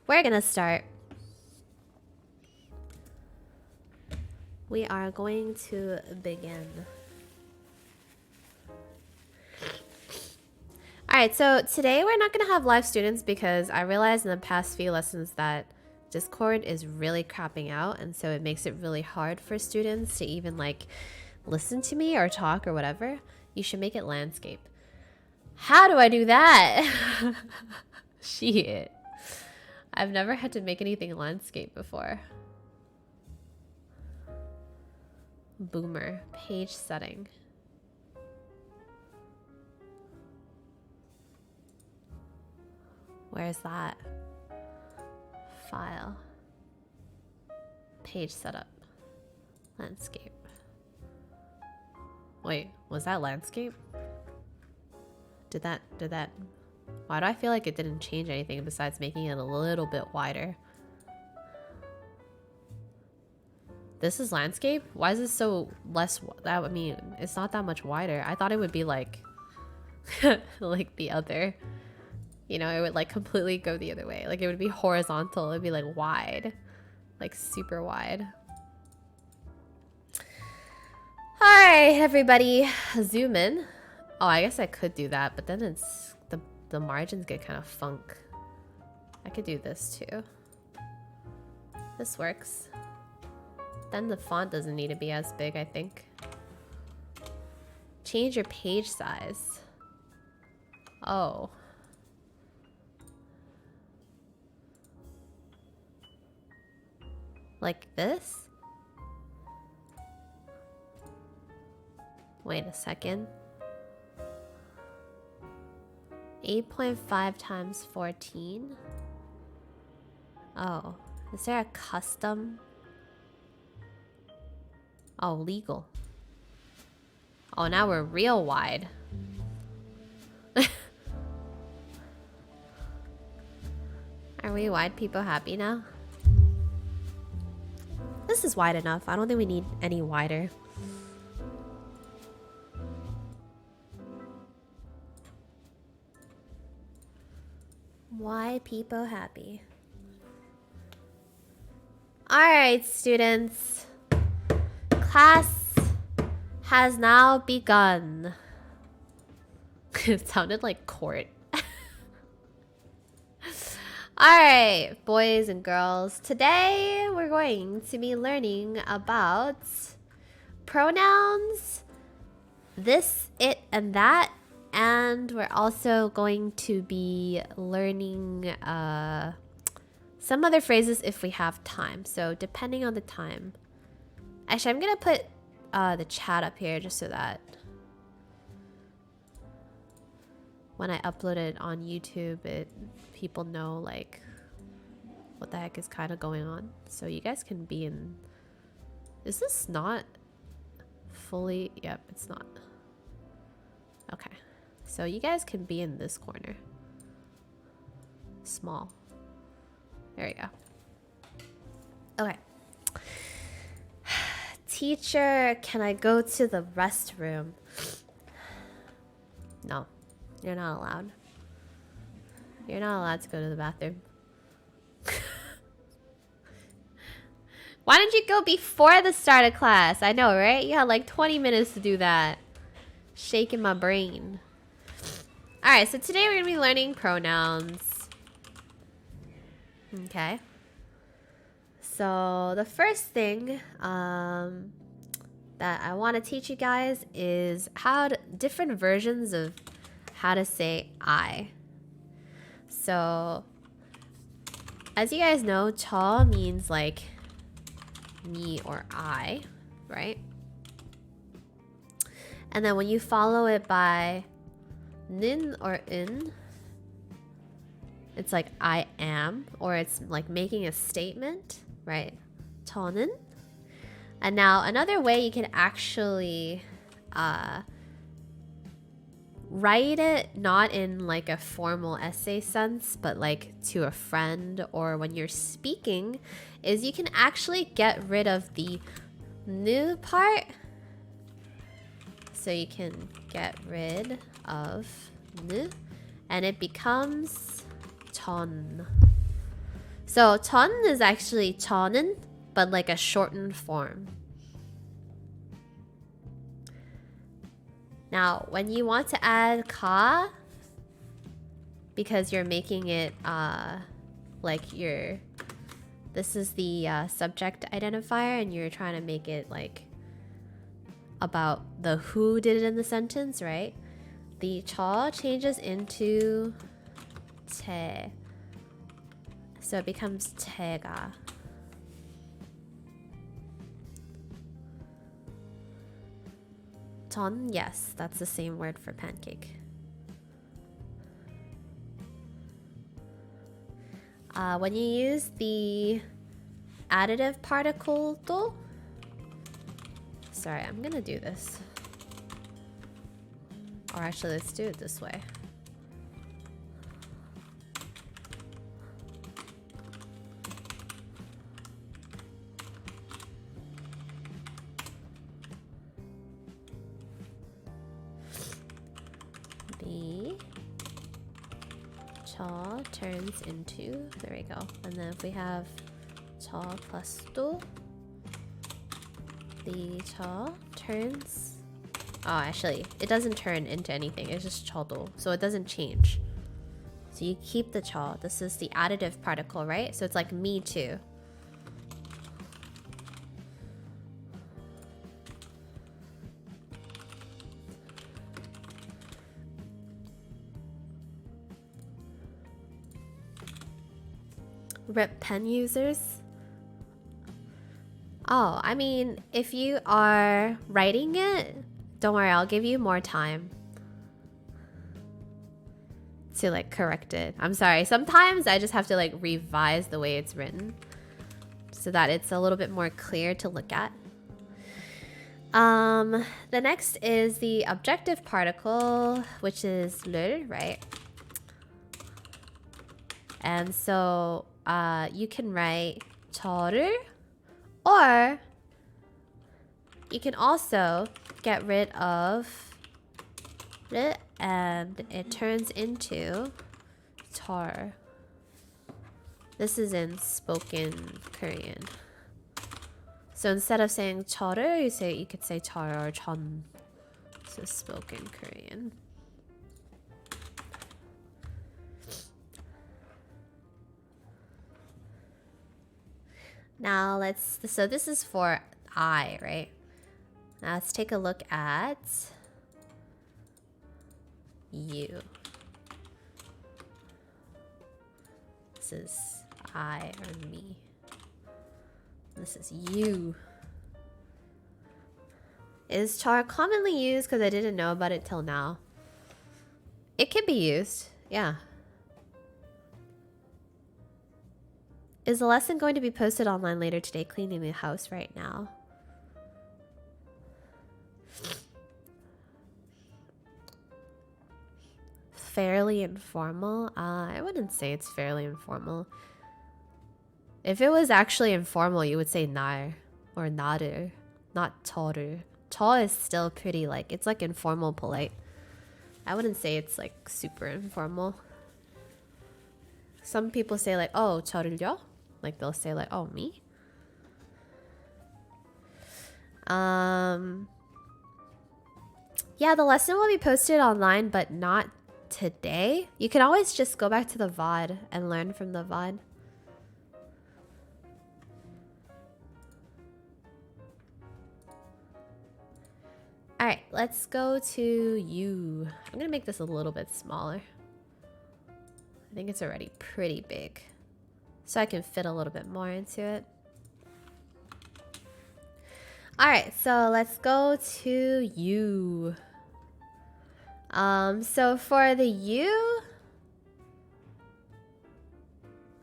We're gonna start. We are going to begin. Alright, so today we're not gonna have live students because I realized in the past few lessons that Discord is really crapping out, and so it makes it really hard for students to even like listen to me or talk or whatever. You should make it landscape. How do I do that? Shit. I've never had to make anything landscape before. Boomer. Page setting. Where's that? File. Page setup. Landscape. Wait, was that landscape? Did that... Why do I feel like it didn't change anything besides making it a little bit wider? This is landscape? Why is this so less... I mean, it's not that much wider. I thought it would be like... like the other. You know, it would like completely go the other way. Like it would be horizontal. It would be like wide. Like super wide. Alright, everybody. Zoom in. Oh, I guess I could do that, but then it's... The margins get kind of funk. I could do this too. This works. Then the font doesn't need to be as big, I think. Change your page size. Oh. Like this? Wait a second. 8.5 times 14. Oh, is there a custom? Oh, legal. Oh, now we're real wide. Are we wide people happy now? This is wide enough. I don't think we need any wider. Why people happy? Alright, students. Class has now begun. It sounded like court. Alright, boys and girls. Today we're going to be learning about pronouns, this, it, and that. And we're also going to be learning some other phrases if we have time. So depending on the time. Actually, I'm going to put the chat up here just so that when I upload it on YouTube, people know like what the heck is kind of going on. So you guys can be in... Is this not fully... Yep, it's not. Okay. So you guys can be in this corner. Small. There you go. Okay. Teacher, can I go to the restroom? No. You're not allowed. You're not allowed to go to the bathroom. Why didn't you go before the start of class? I know, right? You had like 20 minutes to do that. Shaking my brain. Alright, so today we're going to be learning pronouns. Okay. So the first thing that I want to teach you guys is different versions of how to say I. So as you guys know, 저 means like me or I, right? And then when you follow it by 는 or in, it's like I am, or it's like making a statement, right? 저는. And now another way you can actually write it not in like a formal essay sense, but like to a friend or when you're speaking, is you can actually get rid of the 느 part. So you can get rid of 느 and it becomes 전. So 전 is actually 저는, but like a shortened form. Now, when you want to add ka, because you're making it like this is the subject identifier, and you're trying to make it like about the who did it in the sentence, right? The 저 changes into 제. So it becomes 제가. 전, yes, that's the same word for pancake. When you use the additive particle 또, sorry, I'm gonna do this. Or actually, let's do it this way. The 저 turns into, there we go. And then if we have 저 plus 또, the 저 turns, oh, actually, it doesn't turn into anything. It's just 저도, so it doesn't change. So you keep the 저. This is the additive particle, right? So it's like me too. Rip pen users. Oh, I mean, if you are writing it, don't worry, I'll give you more time to like correct it. I'm sorry, sometimes I just have to like revise the way it's written so that it's a little bit more clear to look at. The next is the objective particle, which is 를, right? And so you can write 저를, or you can also get rid of 를 and it turns into 절. This is in spoken Korean. So instead of saying 저를, you could say 절 or 전. So spoken Korean. Now so this is for I, right? Now let's take a look at you. This is I or me. This is you. Is 절 commonly used? Because I didn't know about it till now. It can be used, yeah. Is the lesson going to be posted online later today? Cleaning the house right now. Fairly informal? I wouldn't say it's fairly informal. If it was actually informal, you would say 날 or 나를, not 저를. 저 is still pretty like, it's like informal, polite. I wouldn't say it's like super informal. Some people say like, oh, 저를요? Like they'll say like, oh, me? Yeah, the lesson will be posted online, but not today. You can always just go back to the VOD and learn from the VOD. Alright, let's go to you. I'm gonna make this a little bit smaller. I think it's already pretty big, so I can fit a little bit more into it. Alright, so let's go to you. So for the you...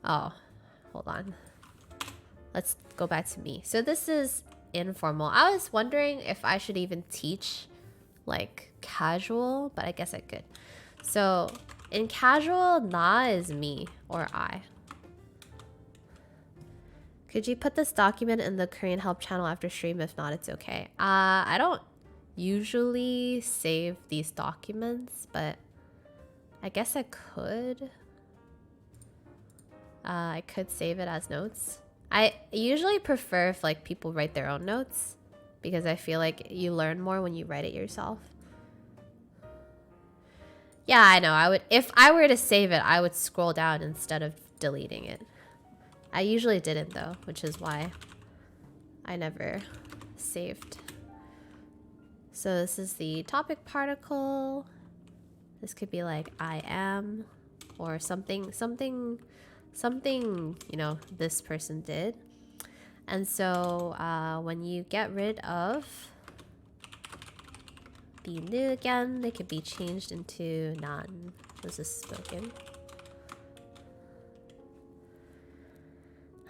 Oh, hold on. Let's go back to me. So this is informal. I was wondering if I should even teach like casual, but I guess I could. So in casual, 나 is me or I. Could you put this document in the Korean help channel after stream? If not, it's okay. I don't usually save these documents, but I guess I could. I could save it as notes. I usually prefer if like people write their own notes because I feel like you learn more when you write it yourself. Yeah, I know. I would, if I were to save it, I would scroll down instead of deleting it. I usually didn't though, which is why I never saved. So this is the topic particle. This could be like I am or something, you know, this person did. And so when you get rid of the nu again, they could be changed into nan. This is spoken.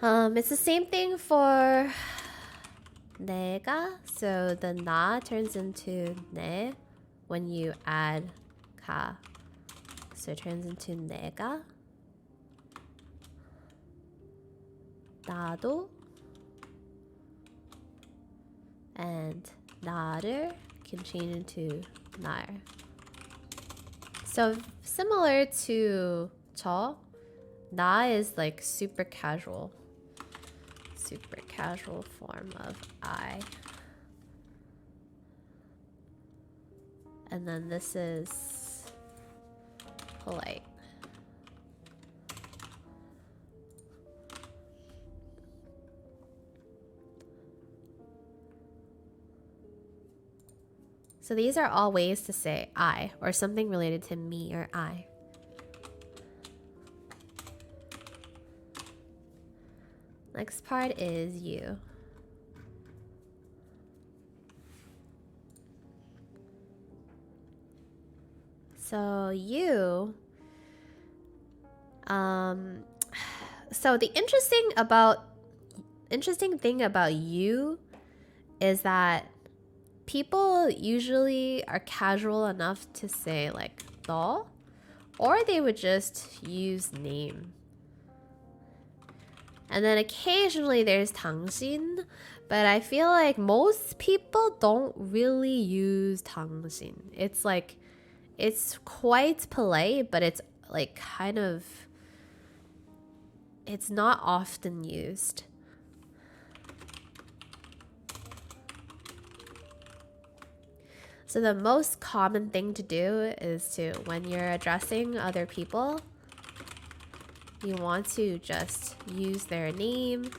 It's the same thing for 내가. So the na turns into 내 when you add ka. So it turns into 내가. 나도. And 나를 can change into 날. So similar to 저, 나 is like super casual form of I. And then this is polite. So these are all ways to say I or something related to me or I. Next part is you. So you, so the interesting thing about you is that people usually are casual enough to say like 너, or they would just use name. And then occasionally there's 당신, but I feel like most people don't really use 당신. It's like, it's quite polite, but it's like kind of, it's not often used. So the most common thing to do is to, when you're addressing other people, you want to just use their name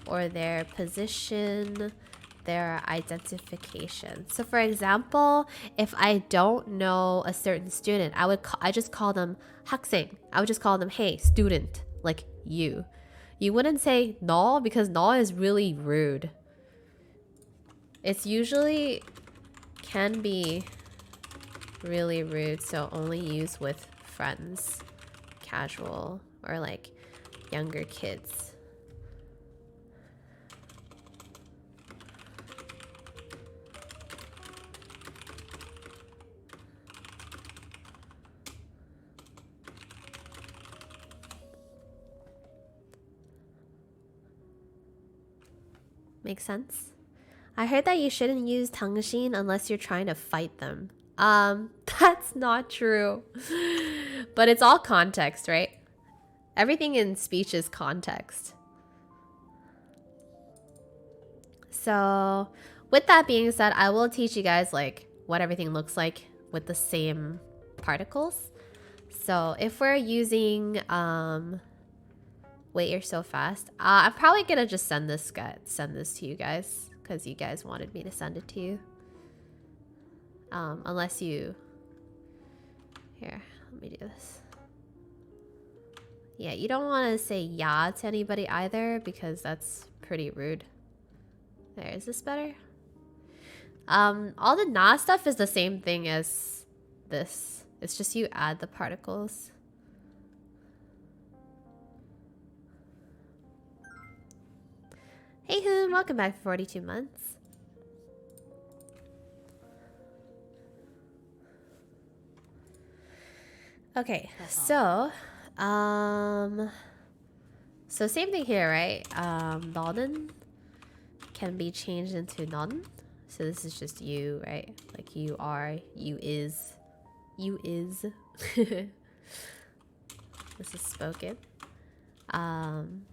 or their position, their identification. So for example, if I don't know a certain student, I just call them 학생. I would just call them, hey, student, like you. You wouldn't say 너 because 너 is really rude. It's usually can be really rude, so only use with friends, casual, or like younger kids. Make sense? I heard that you shouldn't use 당신 unless you're trying to fight them. That's not true. But it's all context, right? Everything in speech is context. So with that being said, I will teach you guys like what everything looks like with the same particles. So if we're using wait, you're so fast. I'm probably gonna just send this to you guys because you guys wanted me to send it to you. Unless you, here, let me do this. Yeah, you don't want to say ya to anybody either because that's pretty rude. There, is this better? All the na stuff is the same thing as this. It's just you add the particles. Hey Hoon, welcome back for 42 months. Okay, so same thing here, right? 너는 can be changed into 넌. So this is just you, right? Like you are, you is. This is spoken. Um,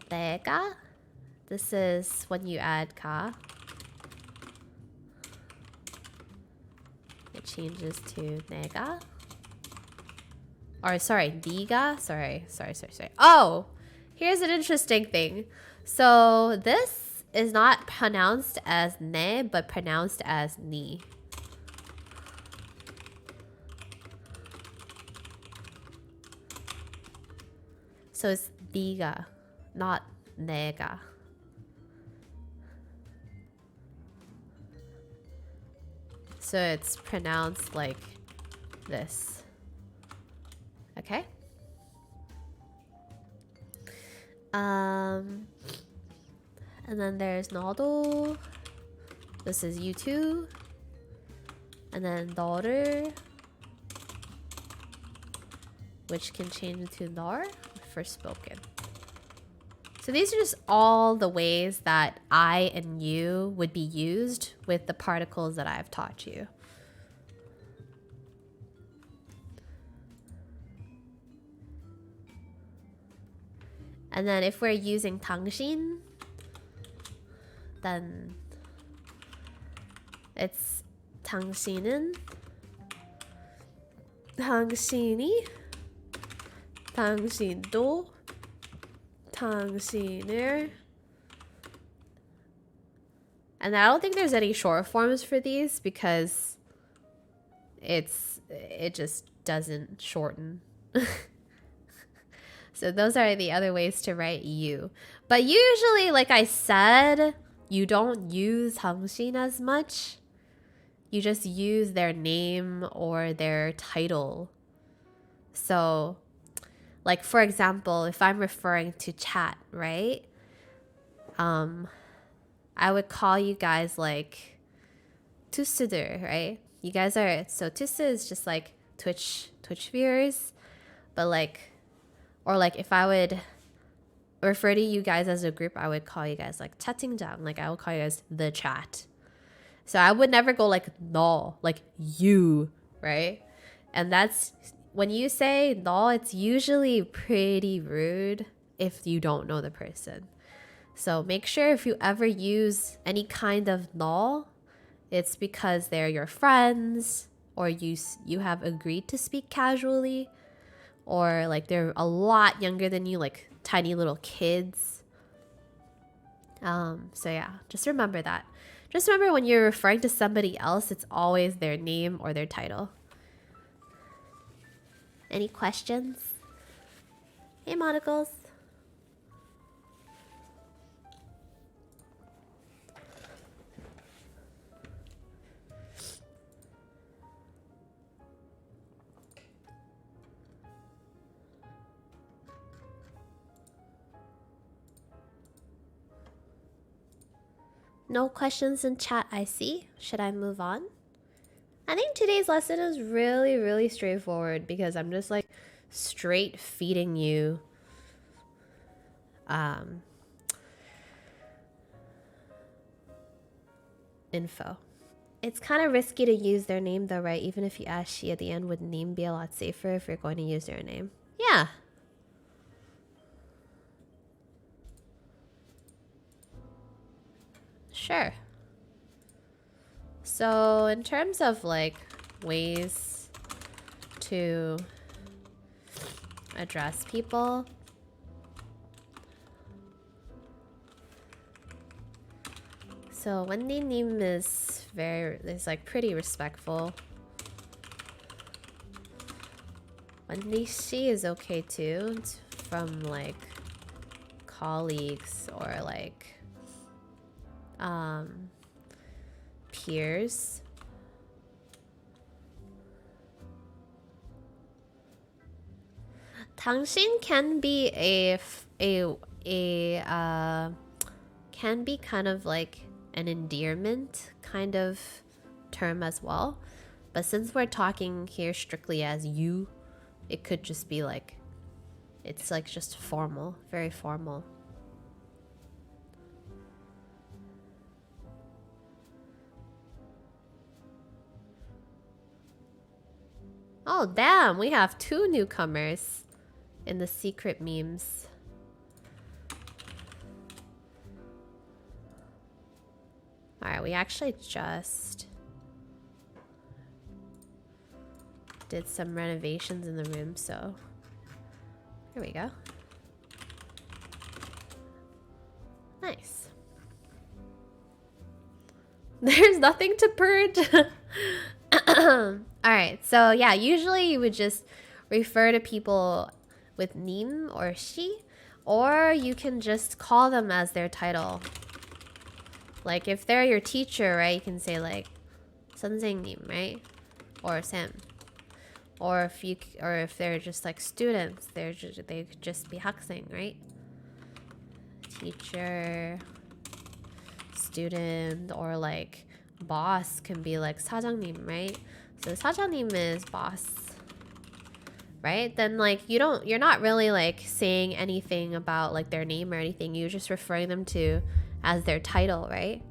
내가. This is when you add ka. It changes to 내가. Or sorry, 네가. Sorry. Oh, here's an interesting thing. So this is not pronounced as ne, but pronounced as ni. So it's 네가, not 내가. So it's pronounced like this. Okay? And then there's 너도. This is you too. And then 너를, which can change to 널, first spoken. So these are just all the ways that I and you would be used with the particles that I've taught you. And then if we're using 당신, then it's 당신은, 당신이, 당신도, 당신을. And I don't think there's any short forms for these because it just doesn't shorten. So those are the other ways to write you. But usually, like I said, you don't use 당신 as much. You just use their name or their title. So, like for example, if I'm referring to chat, right? I would call you guys like 투수들, right? You guys are, so 투수 is just like Twitch viewers, but like, or like if I would refer to you guys as a group, I would call you guys like 채팅장, like I would call you guys the chat. So I would never go like 너, like you, right? And that's, when you say 너, it's usually pretty rude if you don't know the person. So make sure if you ever use any kind of 너, it's because they're your friends, or you have agreed to speak casually, or like they're a lot younger than you, like tiny little kids. So yeah, just remember that. Just remember when you're referring to somebody else, it's always their name or their title. Any questions? Hey, monocles. No questions in chat, I see. Should I move on? I think today's lesson is really, really straightforward because I'm just like straight feeding you info. It's kind of risky to use their name though, right? Even if you add she at the end, would name be a lot safer if you're going to use their name? Yeah. Sure. So in terms of like ways to address people, so Wendy 님 is like pretty respectful. Wendy she is okay too. It's from like colleagues or like peers. 당신 can be can be kind of like an endearment kind of term as well. But since we're talking here strictly as you, it could just be like, it's like just formal, very formal. Oh, damn, we have 2 newcomers. in the secret memes. Alright, we actually just did some renovations in the room, so here we go. Nice. There's nothing to purge. Alright, so yeah, usually you would just refer to people with 님 or she, or you can just call them as their title. Like if they're your teacher, right, you can say like 선생님, right? Or 쌤. Or if they're just like students, they could just be 학생, right? Teacher, student, or like boss can be like 사장님, right? So 사장님 is boss, right? Then like you're not really like saying anything about like their name or anything. You're just referring them to as their title, right?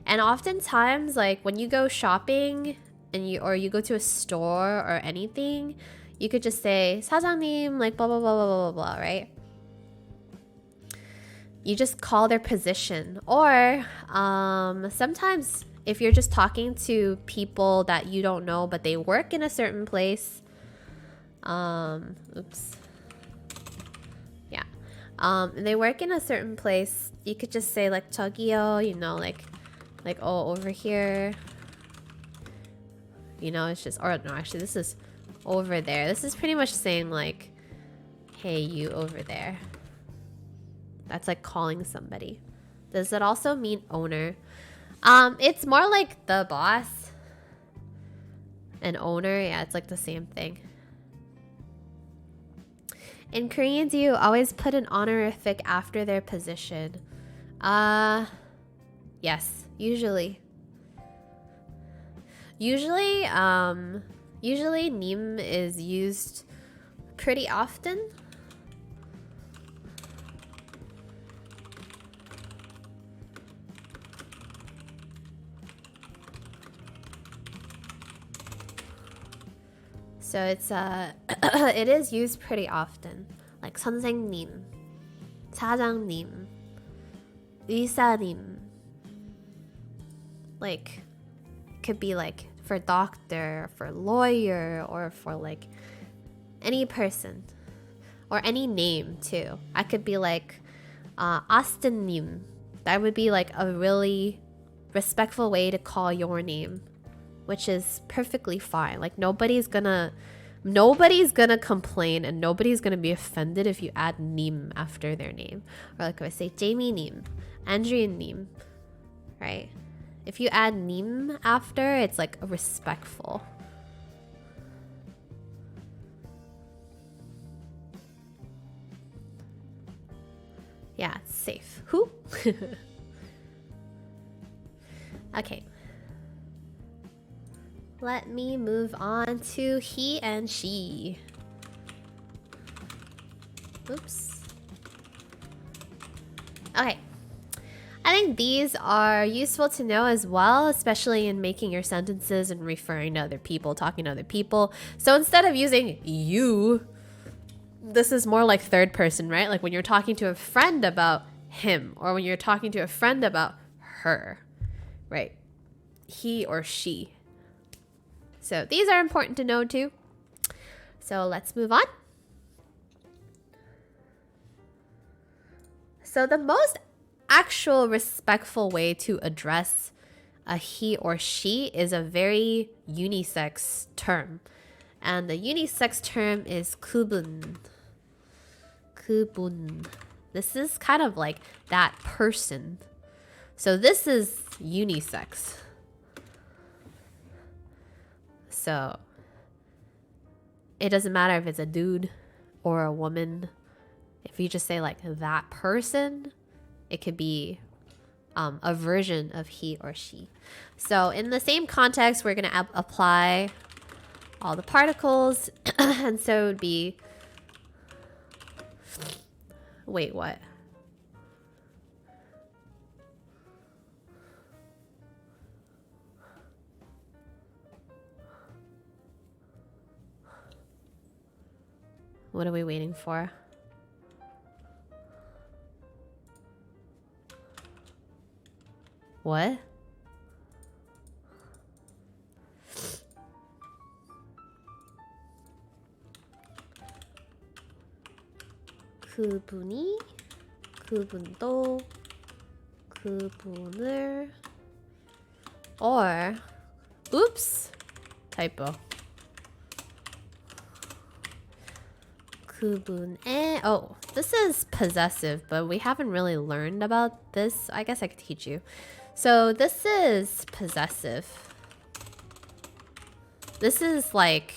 And oftentimes like when you go shopping and you go to a store or anything, you could just say 사장님, like blah blah blah blah blah blah, right? You just call their position. Or sometimes if you're just talking to people that you don't know but they work in a certain place, they work in a certain place, you could just say like 저기요, you know, like oh, over here, you know. It's just, or no, actually this is over there. This is pretty much saying like, hey, you over there. That's like calling somebody. Does it also mean owner? It's more like the boss and owner. Yeah, it's like the same thing. In Korean, do you always put an honorific after their position? Yes, usually. Usually 님 is used pretty often. So it's it is used pretty often. Like 선생님, 사장님, 의사님. Like could be like for doctor, for lawyer, or for like any person or any name too. I could be like Austin님. That would be like a really respectful way to call your name, which is perfectly fine. Like nobody's gonna complain and nobody's gonna be offended if you add 님 after their name. Or like if I say Jamie-님, Andrea-님, right? If you add 님 after, it's like respectful. Yeah, it's safe. Who? Okay. Let me move on to he and she. Oops. Okay. I think these are useful to know as well, especially in making your sentences and referring to other people, talking to other people. So instead of using you, this is more like third person, right? Like when you're talking to a friend about him, or when you're talking to a friend about her, right? He or she. So these are important to know too. So let's move on. So the most actual respectful way to address a he or she is a very unisex term. And the unisex term is 그분. 그분. This is kind of like that person. So this is unisex. So it doesn't matter if it's a dude or a woman. If you just say like that person, it could be a version of he or she. So in the same context, we're going to apply all the particles. And so it would be, wait, what? What are we waiting for? What? 그분이 그분도 그분을 or oops typo 그분의 oh this is possessive but we haven't really learned about this. I guess I could teach you. So this is possessive. This is like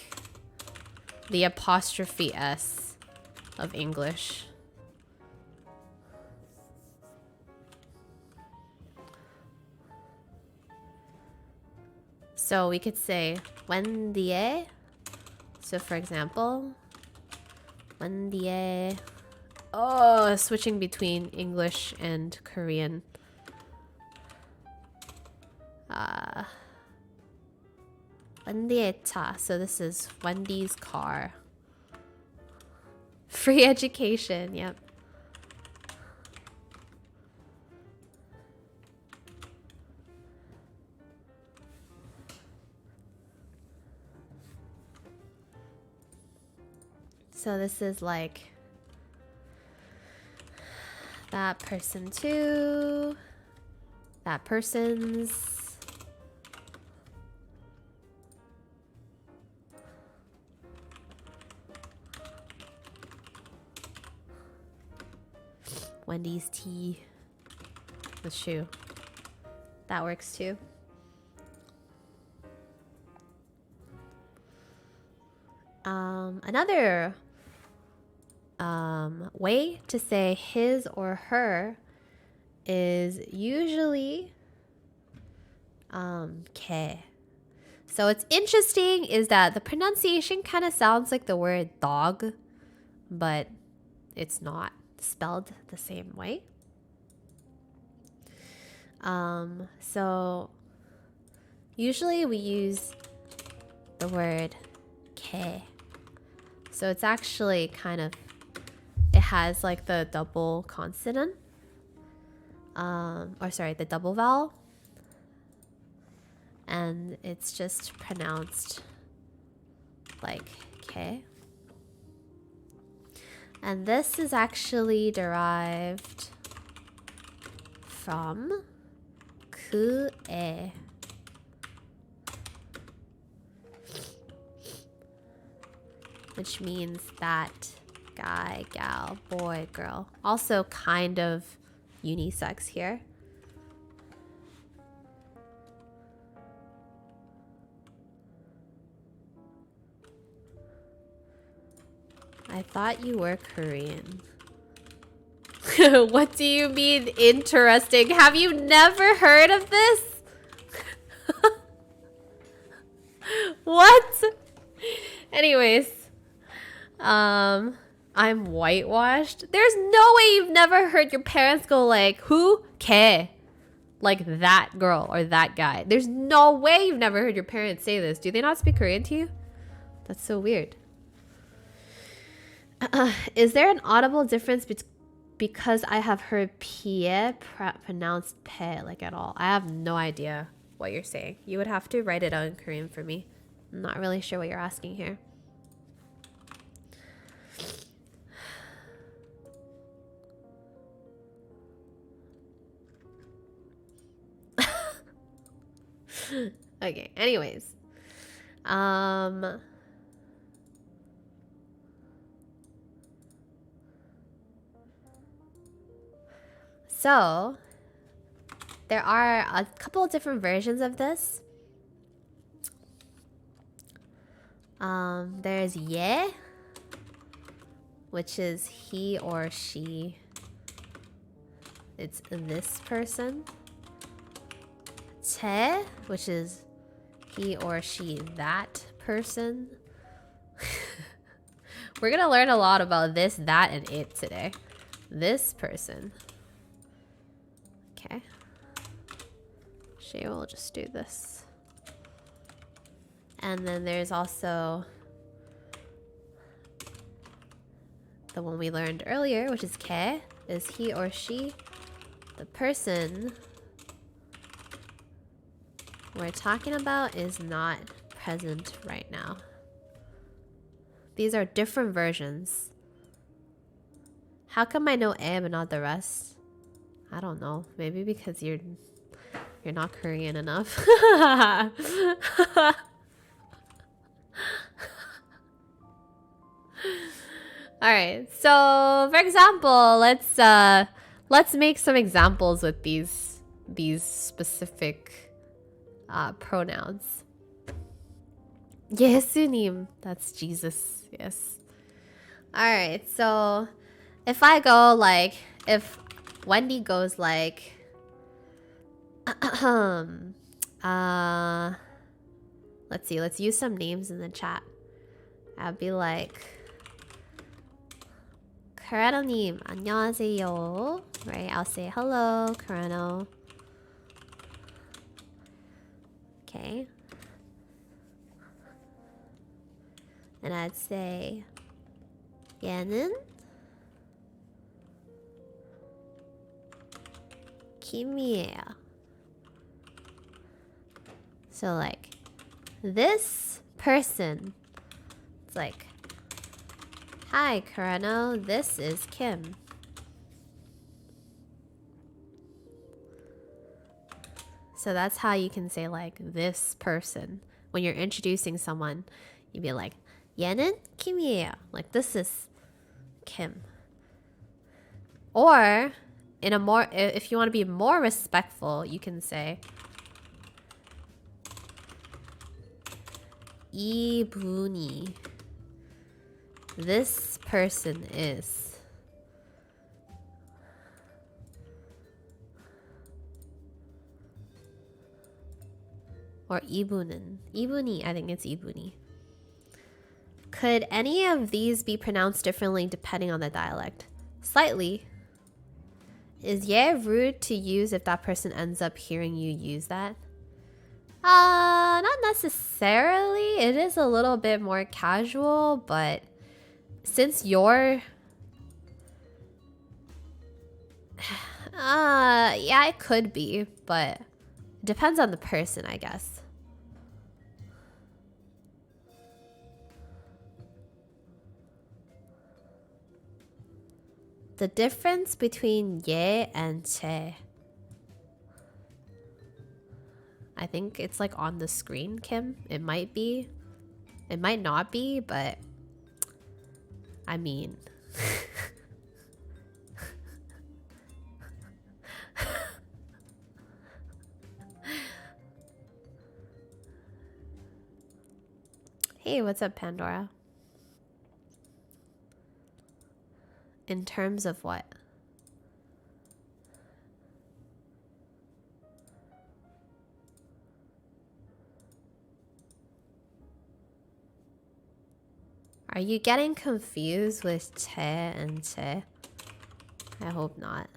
the apostrophe S of English. So we could say Wendy에. So for example, Wendy에. Oh, switching between English and Korean. Wendy의 차. So this is Wendy's car. Free education, yep. So this is like that person too, that person's, Wendy's tea, the shoe. That works too. Another way to say his or her is usually 걔. So what's interesting is that the pronunciation kind of sounds like the word dog, but it's not spelled the same way. So usually we use the word 걔. So it's actually kind of, it has like the double consonant, or sorry, the double vowel, and it's just pronounced like K. And this is actually derived from 그애. Which means that guy, gal, boy, girl. Also kind of unisex here. I thought you were Korean. What do you mean interesting? Have you never heard of this? What? Anyways. I'm whitewashed. There's no way you've never heard your parents go like, who? 걔. Like that girl or that guy. There's no way you've never heard your parents say this. Do they not speak Korean to you? That's so weird. Is there an audible difference because I have heard 피에 pronounced pe like at all? I have no idea what you're saying. You would have to write it out in Korean for me. I'm not really sure what you're asking here. Okay, anyways. So there are a couple of different versions of this. There's ye, which is he or she. It's this person. 제, which is he or she, that person. We're gonna learn a lot about this, that, and it today. This person. Okay. She will just do this. And then there's also the one we learned earlier, which is 걔, is he or she. The person we're talking about is not present right now. These are different versions. How come I know A but not the rest? I don't know. Maybe because you're not Korean enough. Alright, so for example, let's make some examples with these specific pronouns. 예수님, that's Jesus. Yes. Alright, so if I go like, if Wendy goes like, let's see, let's use some names in the chat. I'll be like, Karano님, 안녕하세요. Right, I'll say hello, Karano. Okay. And I'd say, 얘는 김이에요. So like, this person, it's like, hi Karano, this is Kim. So that's how you can say like this person. When you're introducing someone, you'd be like, 얘는 김이에요. Like this is Kim. Or in a more, if you want to be more respectful, you can say 이분이. This person is. Or 이분은. 이분이, I think it's 이분이. Could any of these be pronounced differently depending on the dialect? Slightly. Is yeah rude to use if that person ends up hearing you use that? Not necessarily. It is a little bit more casual, but since you're... yeah, it could be, but it depends on the person, I guess. The difference between 예 and 제. I think it's like on the screen, Kim. It might be. It might not be, but I mean. Hey, what's up, Pandora? In terms of what? Are you getting confused with 제 and 제? I hope not.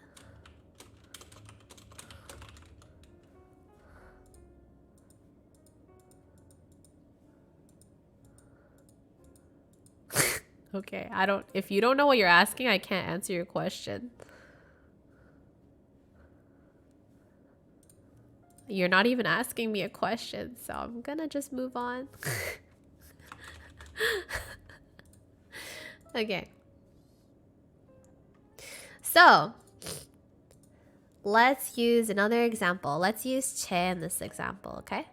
Okay, if you don't know what you're asking, I can't answer your question. You're not even asking me a question, so I'm gonna just move on. Okay. So, let's use another example. Let's use 제 in this example, okay?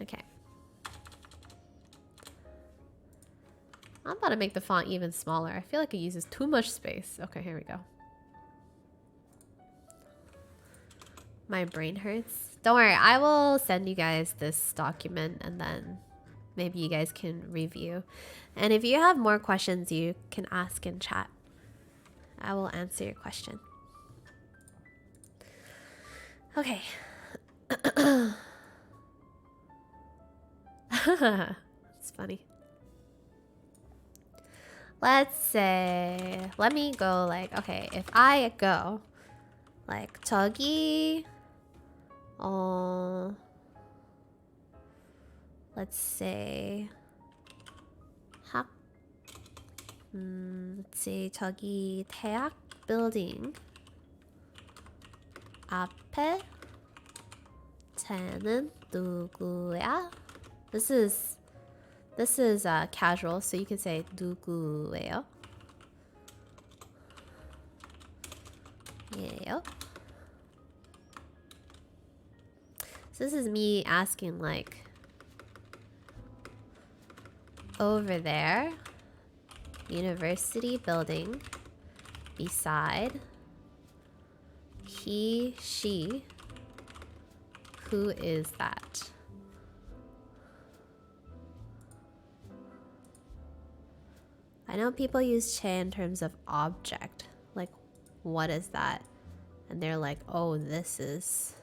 Okay. I'm about to make the font even smaller. I feel like it uses too much space. Okay, here we go. My brain hurts. Don't worry, I will send you guys this document and then maybe you guys can review. And if you have more questions, you can ask in chat. I will answer your question. Okay. It's funny. Let's say, let me go like, okay, if I go like 저기 let's say let's see 저기 대학 building 앞에 쟤는 누구야? This is casual, so you can say 누구예요? 예요. So this is me asking like over there, university building, beside he, she, who is that? I know people use che in terms of object, like what is that? And they're like, oh, this is.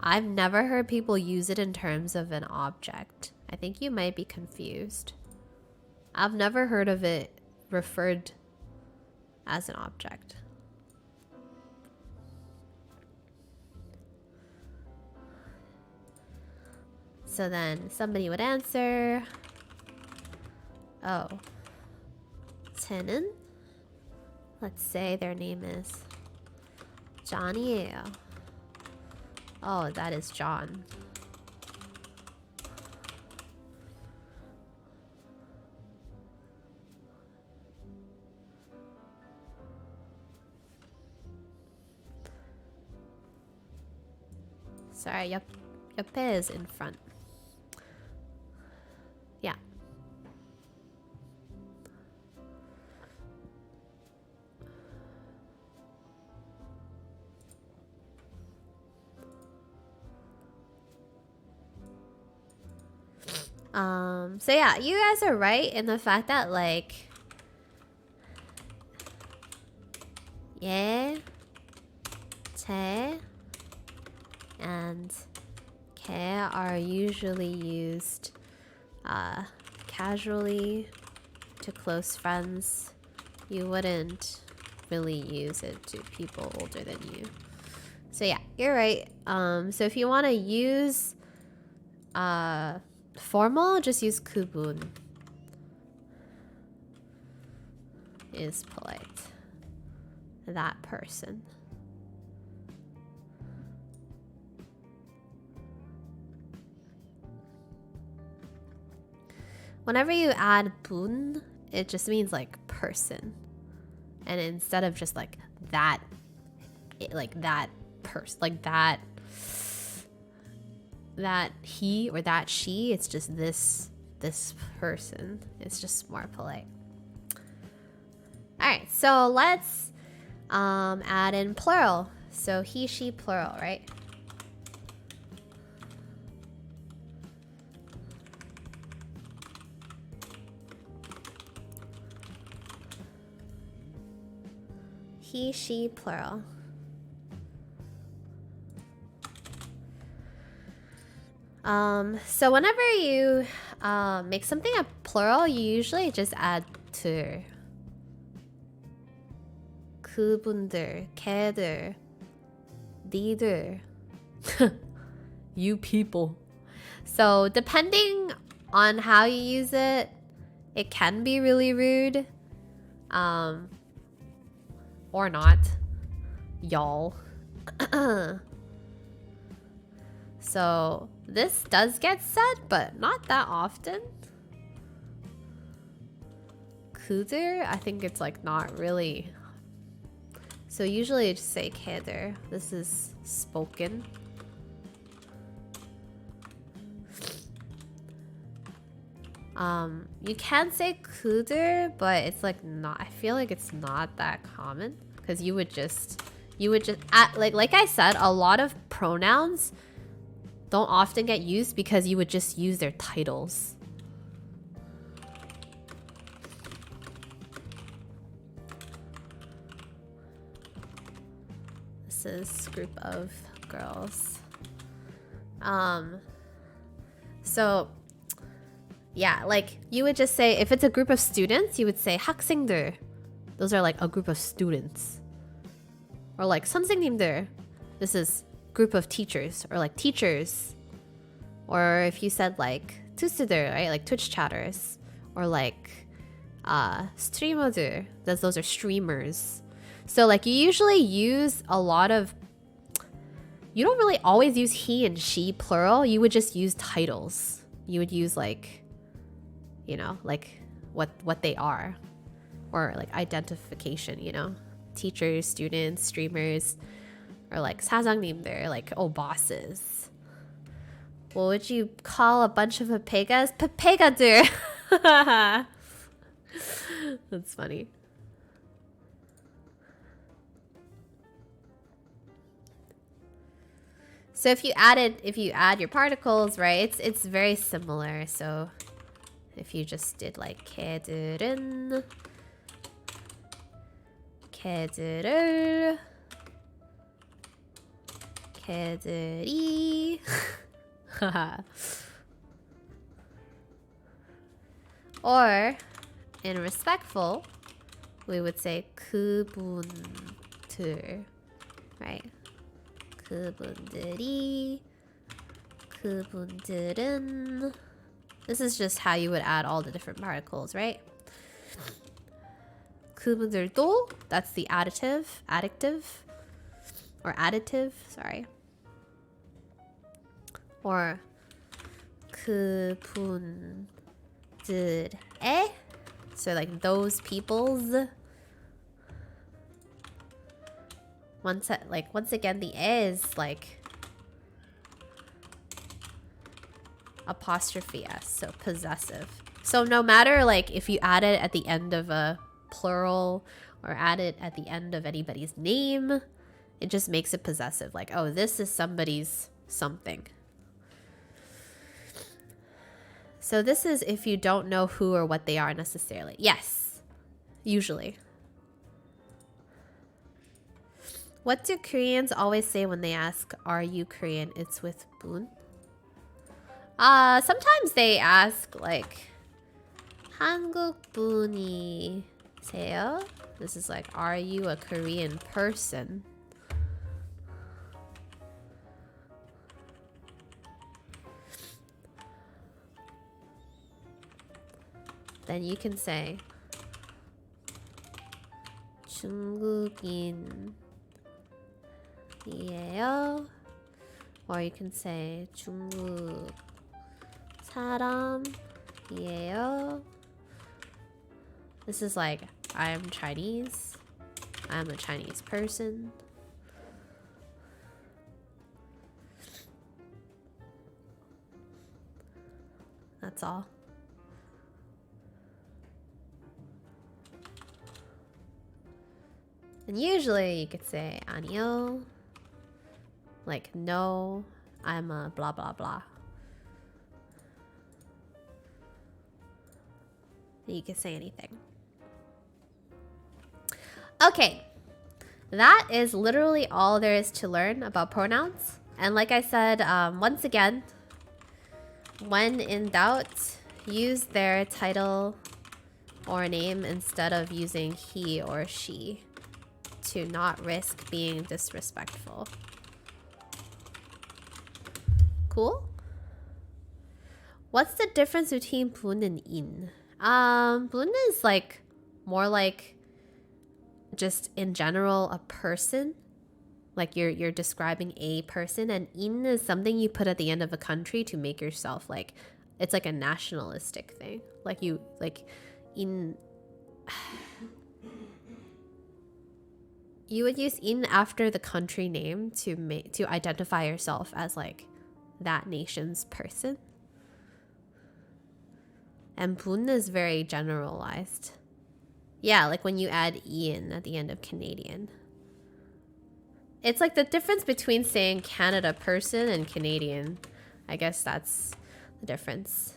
I've never heard people use it in terms of an object. I think you might be confused. I've never heard of it referred as an object. So then somebody would answer, oh, 쟤는? Let's say their name is Johnny예요. Oh, that is John. Sorry, 옆에 is in front. Yeah. So yeah, you guys are right in the fact that like 예, 제, and ke are usually used casually to close friends. You wouldn't really use it to people older than you. So yeah, you're right. So if you want to use formal, just use 그분. Is polite. That person. Whenever you add 분, it just means like person. And instead of just like that, that person, like that he or that she, it's just this person. It's just more polite. All right, so let's add in plural. So he, she, plural, right? He, she, plural. So whenever you make something a plural, you usually just add 들. 그분들, 걔들, 니들, you people. So depending on how you use it, it can be really rude, or not. Y'all. So this does get said, but not that often. 그들, I think it's like not really. So usually I just say 걔들. This is spoken. You can say 그들, but it's like not. I feel like it's not that common because you would just like I said, a lot of pronouns don't often get used because you would just use their titles. This group of girls. So yeah, like you would just say, if it's a group of students, you would say 학생들. Those are like a group of students. Or like 선생님들. This is group of teachers, or like teachers. Or if you said like 투수들, right? Like Twitch chatters. Or like streamer들. Those are streamers. So like you usually use a lot of, you don't really always use he and she plural. You would just use titles. You would use like, you know, like what they are, or like identification, you know, teachers, students, streamers, or like 사장님들, like bosses. What would you call a bunch of papegas? Papega들. That's funny. So if you add your particles, right, it's very similar. So if you just did like 걔들은, 걔들을, 걔들이. Or in respectful, we would say 그분들, right? 그분들이, 그분들은. This is just how you would add all the different particles, right? 그분들도, that's the additive, sorry. Or 그분들의, so like those people's. Once again, the is like apostrophe s, so possessive. So no matter like if you add it at the end of a plural or add it at the end of anybody's name, it just makes it possessive. Like, oh, this is somebody's something. So this is if you don't know who or what they are necessarily. Yes, usually. What do Koreans always say when they ask, are you Korean? It's with 분. Sometimes they ask like, 한국 분이세요? This is like, are you a Korean person? Then you can say 중국인이에요. Or you can say 중국 사람이에요. This is like, I'm Chinese. I'm a Chinese person. That's all. And usually you could say 아니요. Like, no, I'm a blah blah blah. You can say anything. Okay, that is literally all there is to learn about pronouns. And like I said, once again, when in doubt, use their title or name instead of using he or she to not risk being disrespectful. Cool? What's the difference between 분 and in? 분 is like more like just in general a person, like you're describing a person, and in is something you put at the end of a country to make yourself like, it's like a nationalistic thing. Like you like in you would use in after the country name to identify yourself as like that nation's person. And 분 is very generalized. Yeah, like when you add in at the end of Canadian. It's like the difference between saying Canada person and Canadian. I guess that's the difference.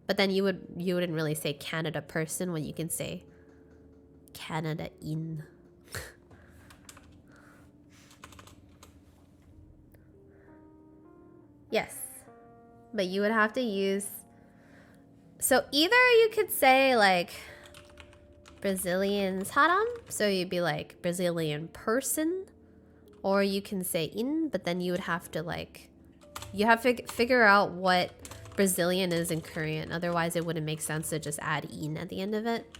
But then you wouldn't really say Canada person when you can say Canada in. Yes. But you would have to use, so either you could say like Brazilian 사람, so you'd be like Brazilian person, or you can say in, but then you would have to like, you have to figure out what Brazilian is in Korean. Otherwise it wouldn't make sense to just add in at the end of it.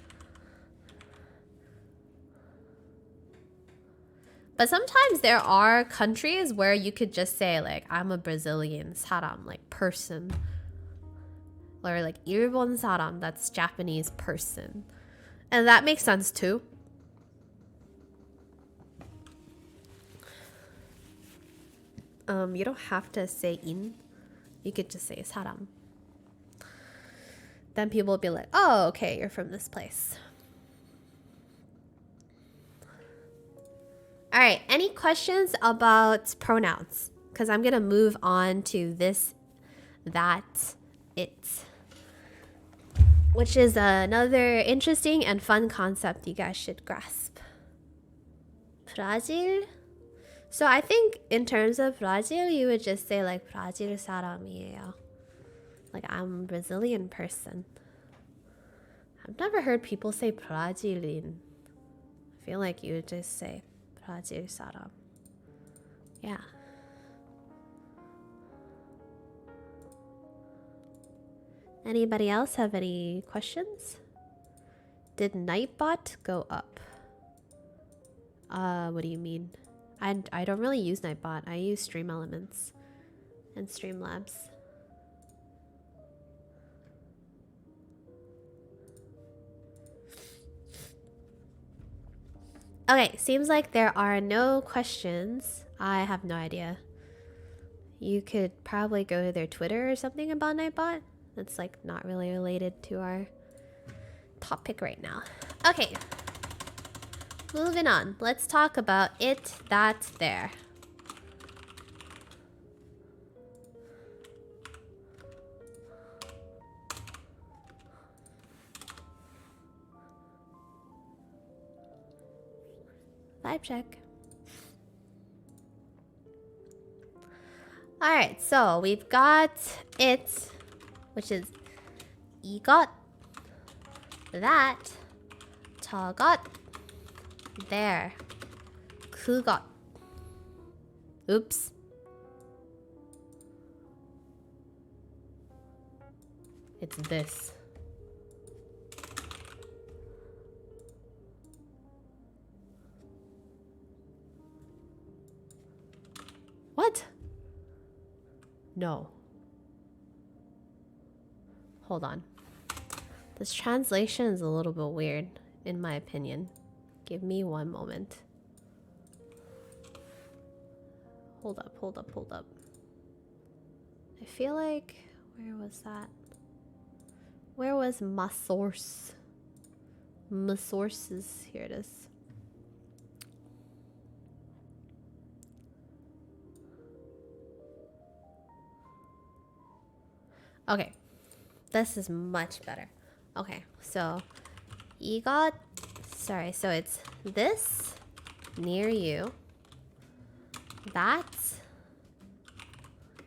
But sometimes there are countries where you could just say like I'm a Brazilian 사람, like person. Or like 일본 사람, that's Japanese person. And that makes sense too. You don't have to say in. You could just say 사람. Then people will be like, oh, okay, you're from this place. All right, any questions about pronouns? Because I'm going to move on to this, that, it. Which is another interesting and fun concept you guys should grasp. Brazil. So I think in terms of Brazil, you would just say like Brazil 사람이에요. Like I'm a Brazilian person. I've never heard people say Brazilian. I feel like you would just say Brazil 사람. Yeah. Anybody else have any questions? Did Nightbot go up? What do you mean? I don't really use Nightbot. I use Stream Elements and Streamlabs. Okay, seems like there are no questions. I have no idea. You could probably go to their Twitter or something about Nightbot. That's like not really related to our topic right now. Okay. Moving on. Let's talk about it, that, there. Vibe check. Alright, so we've got it, which is 이것, that, 저것, there, 그것. Oops. It's this. What? No. Hold on. This translation is a little bit weird, in my opinion. Give me one moment. Hold up. I feel like... Where was that? Where was my source? My sources. Here it is. Okay. This is much better. Okay, so 이것, sorry, so it's this near you, that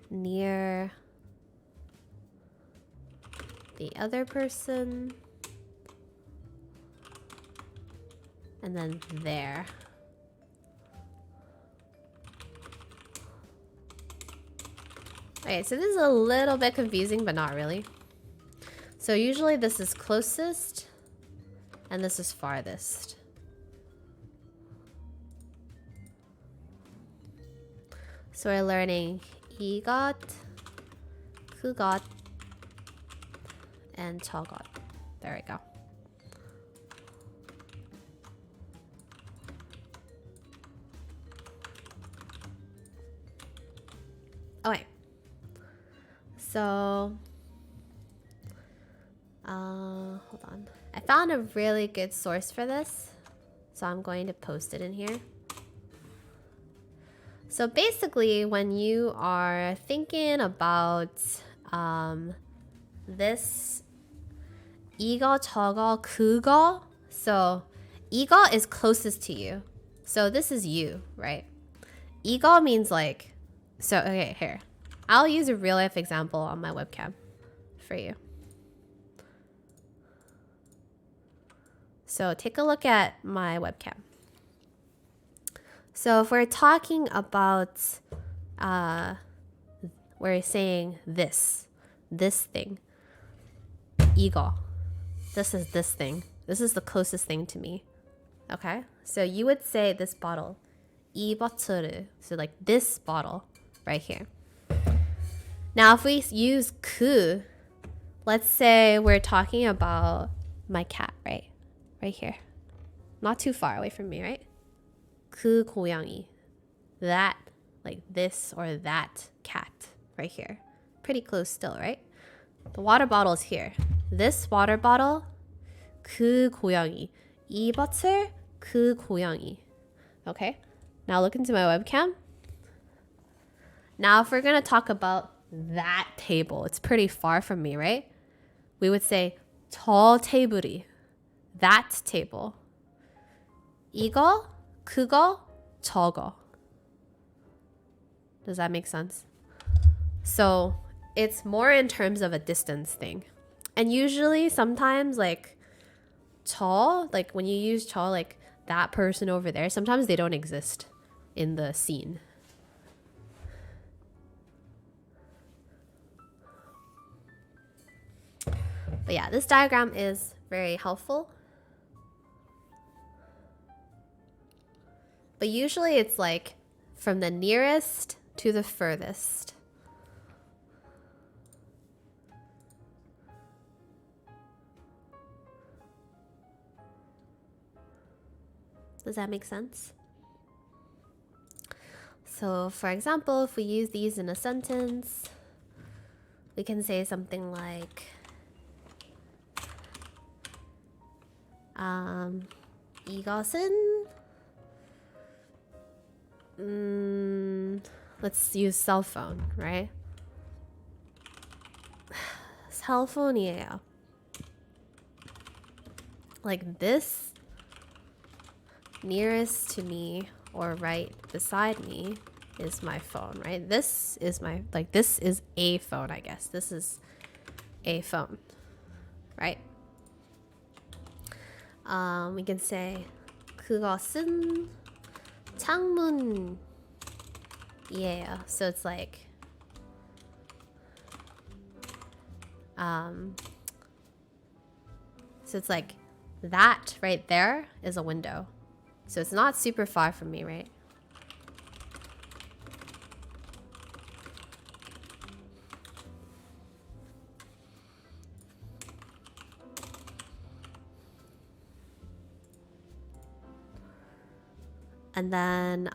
near the other person, and then there. Okay, so this is a little bit confusing, but not really. So usually this is closest, and this is farthest. So we're learning 이것, 그것, and 저것. There we go. Okay. So, hold on. I found a really good source for this, so I'm going to post it in here. So basically, when you are thinking about this 이거, 저거, 그거, so 이거 is closest to you. So this is you, right? 이거 means like, so okay, here. I'll use a real life example on my webcam for you. So take a look at my webcam. So if we're talking about, we're saying this thing, 이거. This is this thing. This is the closest thing to me. Okay? So you would say this bottle, 이 버틀을. So like this bottle right here. Now if we use 그, let's say we're talking about my cat, right? Right here. Not too far away from me, right? 그 고양이. That, like this or that cat right here. Pretty close still, right? The water bottle is here. This water bottle, 그 고양이. 이 버틀, 그 고양이. Okay? Now look into my webcam. Now if we're going to talk about that table, it's pretty far from me, right? We would say 저 테이블이. That table. 이거, 그거, 저거. Does that make sense? So it's more in terms of a distance thing. And usually sometimes like 저, like when you use 저, like that person over there, sometimes they don't exist in the scene. But yeah, this diagram is very helpful. But usually it's like from the nearest to the furthest. Does that make sense? So for example, if we use these in a sentence, we can say something like 이것은 let's use cell phone, right? cell phone이에요. Like this nearest to me or right beside me is my phone, right? This is my, like this is a phone, I guess. This is a phone, right? We can say 그것은 창문이에요. So it's like so it's like that right there is a window. So it's not super far from me, right? And then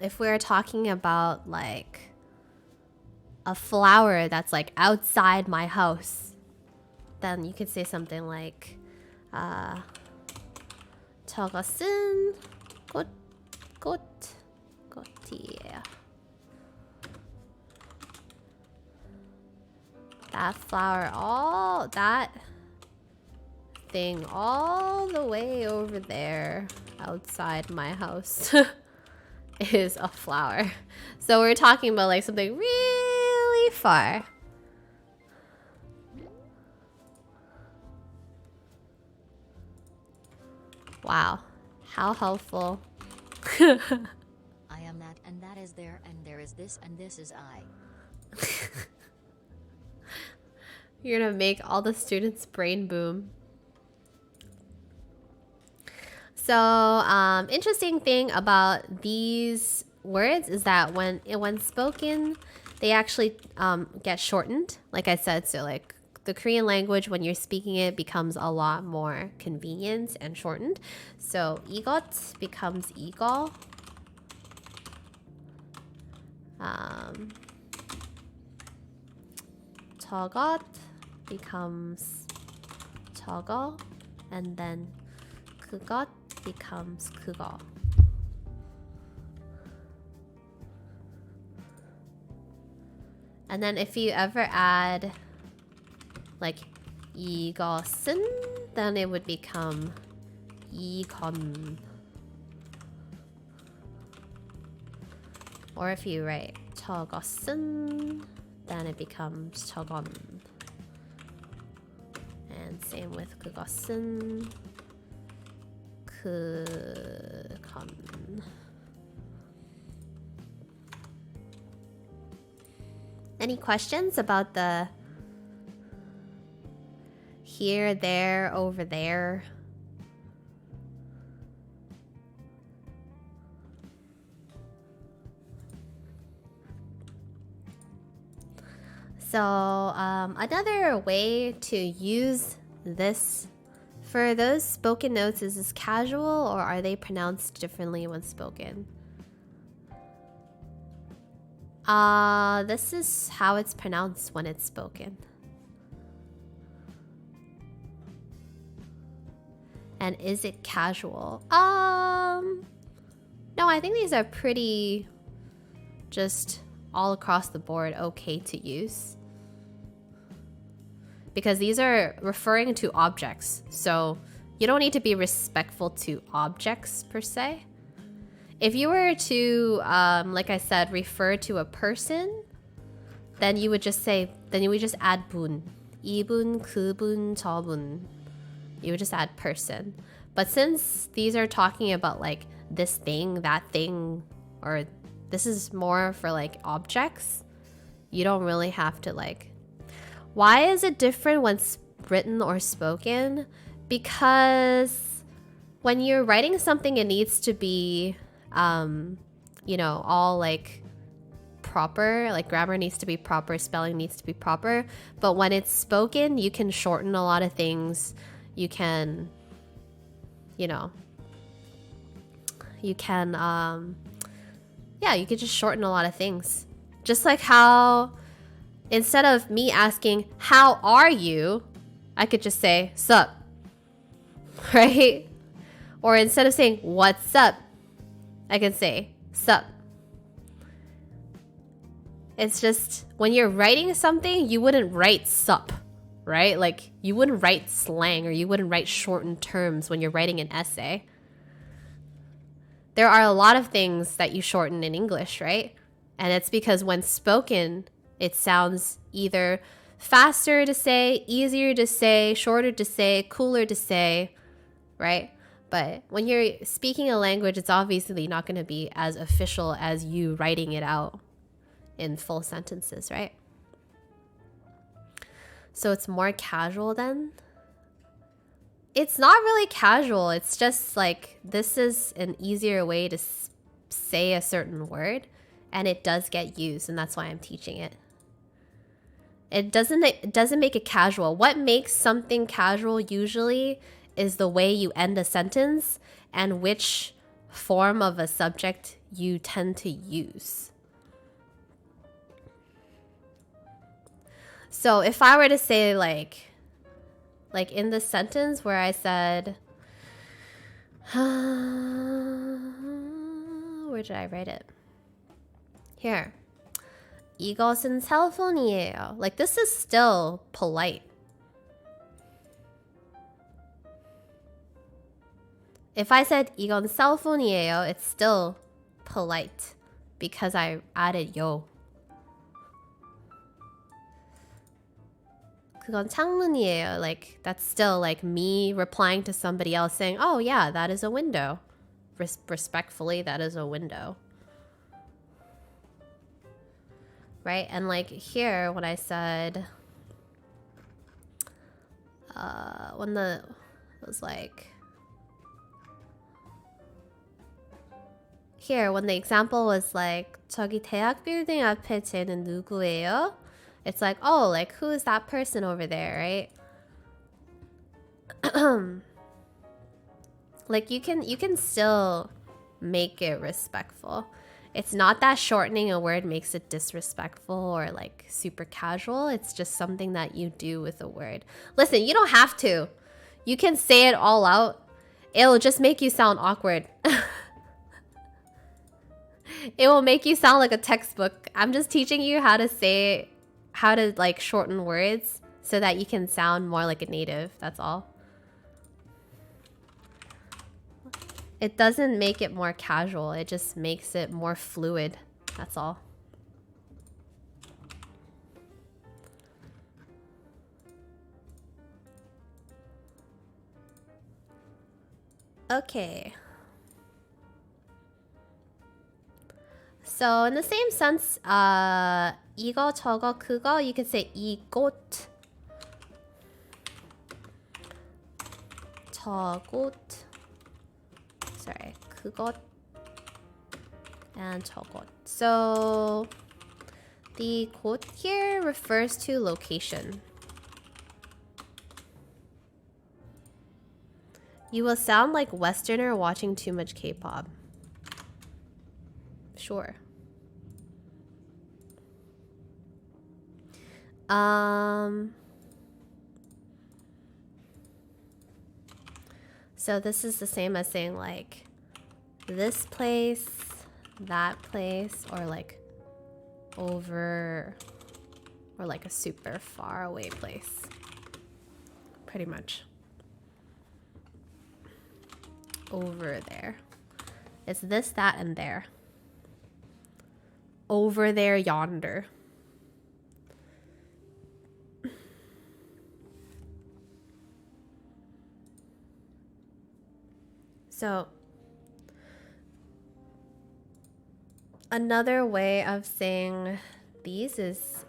if we're talking about like a flower that's like outside my house, then you could say something like 저것은 꽃이에요. That flower, all that thing all the way over there outside my house is a flower. So we're talking about like something really far. Wow, how helpful. I am that, and that is there, and there is this, and this is I. You're gonna make all the students' brain boom. So, interesting thing about these words is that when spoken, they actually get shortened. Like I said, so like the Korean language, when you're speaking it, becomes a lot more convenient and shortened. So 이것 becomes 이거. 저것 becomes 저거, and then 그것 becomes 그거. And then if you ever add like 이것은, then it would become 이건. Or if you write 저것은, then it becomes 저건. And same with 그것은, 그건. Any questions about the here, there, over there? So another way to use this for those spoken notes, is this casual or are they pronounced differently when spoken? This is how it's pronounced when it's spoken. And is it casual? No, I think these are pretty just all across the board okay to use. Because these are referring to objects. So you don't need to be respectful to objects per se. If you were to, like I said, refer to a person, then you would just say, then you would just add 분. 이분, 그분, 저분. You would just add person. But since these are talking about like this thing, that thing, or this is more for like objects, you don't really have to like... Why is it different when written or spoken? Because when you're writing something, it needs to be, you know, all like proper, like grammar needs to be proper, spelling needs to be proper. But when it's spoken, you can shorten a lot of things. You can, you know, you can, yeah, you could just shorten a lot of things. Just like how, instead of me asking, how are you? I could just say, sup, right? Or instead of saying, what's up? I can say, sup. It's just, when you're writing something, you wouldn't write sup, right? Like, you wouldn't write slang or you wouldn't write shortened terms when you're writing an essay. There are a lot of things that you shorten in English, right? And it's because when spoken, it sounds either faster to say, easier to say, shorter to say, cooler to say, right? But when you're speaking a language, it's obviously not going to be as official as you writing it out in full sentences, right? So it's more casual then? It's not really casual. It's just like, this is an easier way to say a certain word, and it does get used, and that's why I'm teaching it. It doesn't make it casual. What makes something casual usually is the way you end a sentence and which form of a subject you tend to use. So if I were to say like in the sentence where I said, where did I write it? Here. 이것은 셀폰이에요. Like, this is still polite. If I said 이건 셀폰이에요, it's still polite because I added 요. 그건 창문이에요. Like, that's still like me replying to somebody else saying, oh yeah, that is a window. Respectfully, that is a window. Right? And like here, when I said, when it was like, here, when the example was like, 저기 대학 빌딩 앞에 쟤는 누구예요? It's like, oh, like, who is that person over there, right? Like, you can still make it respectful. It's not that shortening a word makes it disrespectful or like super casual. It's just something that you do with a word. Listen, you don't have to. You can say it all out. It'll just make you sound awkward. It will make you sound like a textbook. I'm just teaching you how to say, how to like shorten words so that you can sound more like a native. That's all. It doesn't make it more casual. It just makes it more fluid. That's all. Okay. So in the same sense, 이거, 저거, 그거, you could say 이곳, 저곳, sorry, 그것, and 저것. So The quote here refers to location. You will sound like Westerner watching too much K-pop. Sure. So this is the same as saying like this place, that place, or like over, or like a super far away place. Pretty much. Over there. It's this, that, and there. Over there, yonder. So another way of saying these is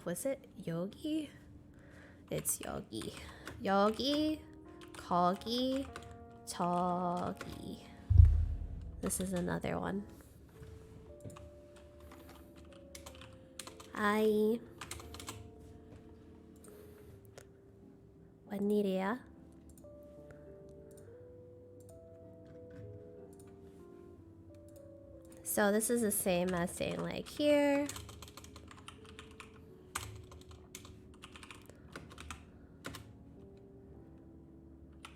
was it yogi? It's yogi. Yogi, kogi, togi. This is another one. Hi. 웬일이야? So this is the same as saying like here.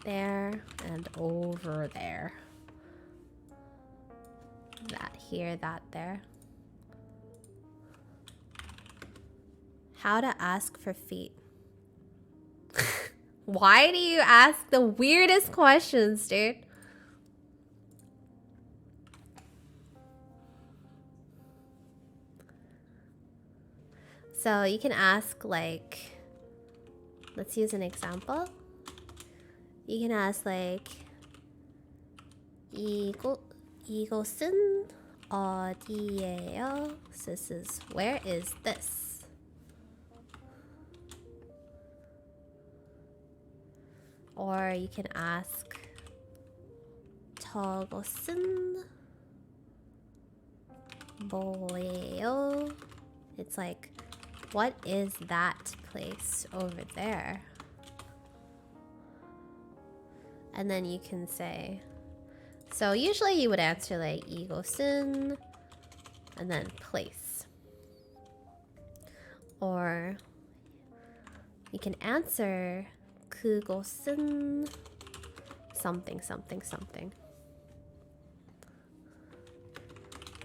There and over there. That here, that there. How to ask for feet. Why do you ask the weirdest questions, dude? So you can ask like, let's use an example. You can ask like, 이곳은 어디예요? This is, where is this? Or you can ask 저것은 뭐예요? It's like, what is that place over there? And then you can say, so usually you would answer like 이곳은 and then place. Or you can answer 그곳은 something, something, something.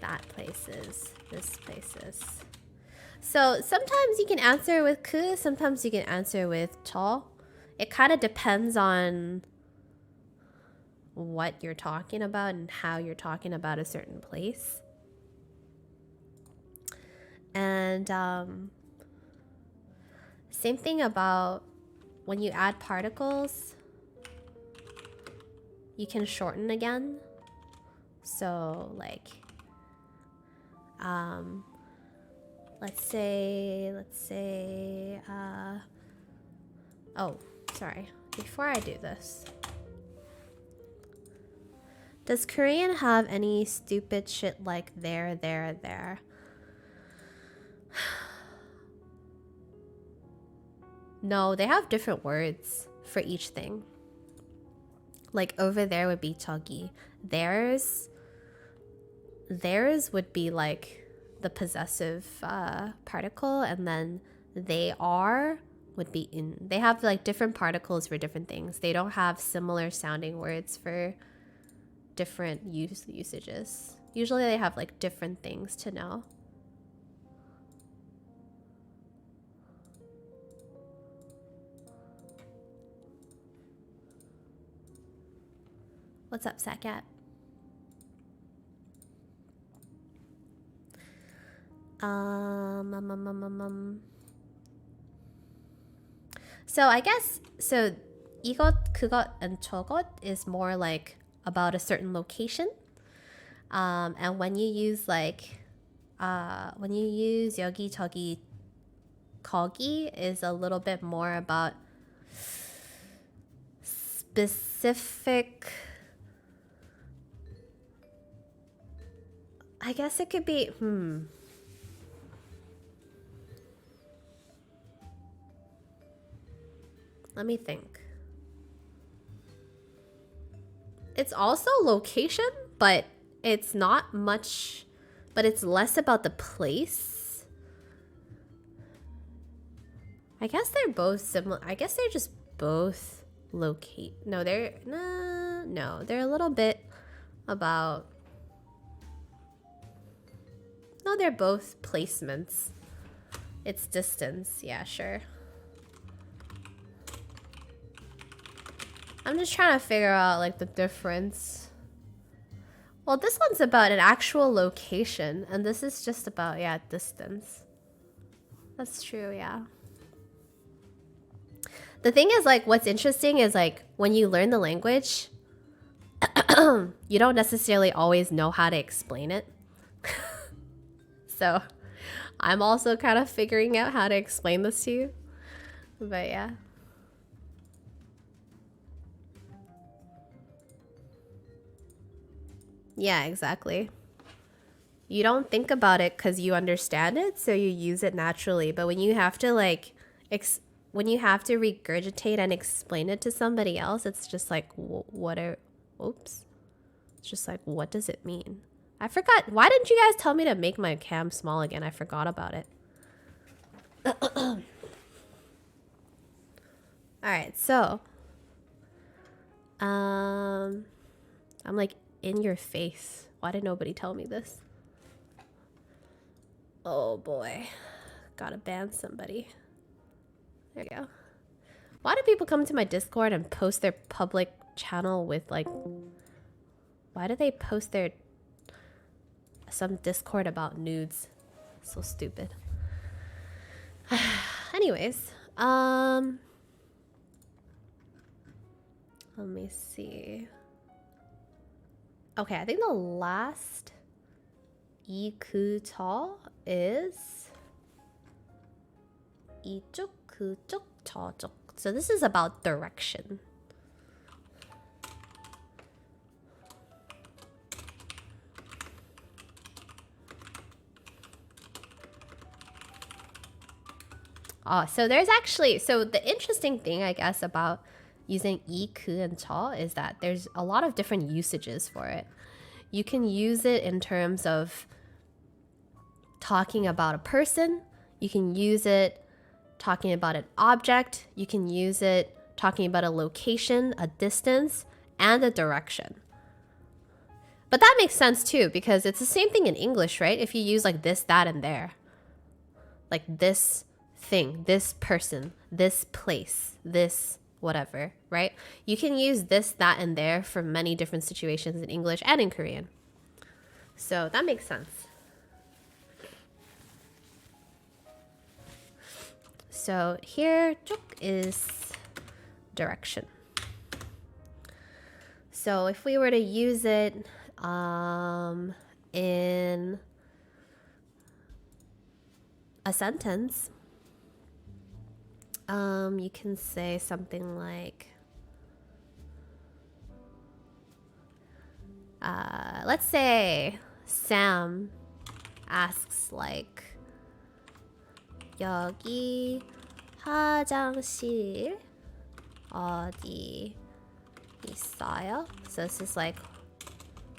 That place is, this place is. So sometimes you can answer with 그, sometimes you can answer with 저. It kind of depends on what you're talking about and how you're talking about a certain place. And same thing about when you add particles, you can shorten again. So like, let's say, oh, sorry. Before I do this, does Korean have any stupid shit like there? No, they have different words for each thing. Like over there would be 저기. Theirs would be like the possessive particle, and then they are would be in. They have like different particles for different things. They don't have similar sounding words for different usages. Usually they have like different things to know. What's up, Sakat? So I guess, so 이것, 그것, and 저것 is more like about a certain location. And when you use like, when you use 여기, 저기, 거기 is a little bit more about specific I guess it could be, Let me think. It's also location, but it's not much, but it's less about the place. I guess they're both similar. I guess they're just both locate. No, they're they're a little bit about. No, they're both placements. It's distance. Yeah, sure. I'm just trying to figure out like the difference. Well, this one's about an actual location, and this is just about, yeah, distance. That's true, yeah. The thing is, like, what's interesting is, like, when you learn the language, you don't necessarily always know how to explain it. So, I'm also kind of figuring out how to explain this to you. But, yeah. Yeah, exactly. You don't think about it because you understand it, so you use it naturally. But when you have to, like, when you have to regurgitate and explain it to somebody else, it's just like, oops. It's just like, what does it mean? I forgot. Why didn't you guys tell me to make my cam small again? I forgot about it. All right, so. I'm like in your face. Why did nobody tell me this? Oh boy. Gotta ban somebody. There you go. Why do people come to my Discord and post their public channel with like... Why do they post their... some Discord about nudes? So stupid. Anyways. Let me see. Okay, I think the last 이그저 is 이쪽, 그쪽, 저쪽. So this is about direction. So there's actually, so the interesting thing, I guess, about using 이, 그, and 저 is that there's a lot of different usages for it. You can use it in terms of talking about a person. You can use it talking about an object. You can use it talking about a location, a distance, and a direction. But that makes sense too, because it's the same thing in English, right? If you use like this, that, and there. Like this thing, this person, this place, this whatever, right? You can use this, that, and there for many different situations in English and in Korean. So that makes sense. So here, 쪽 is direction. So if we were to use it in a sentence, you can say something like, let's say Sam asks like, 여기 화장실 어디 있어요? So this is like,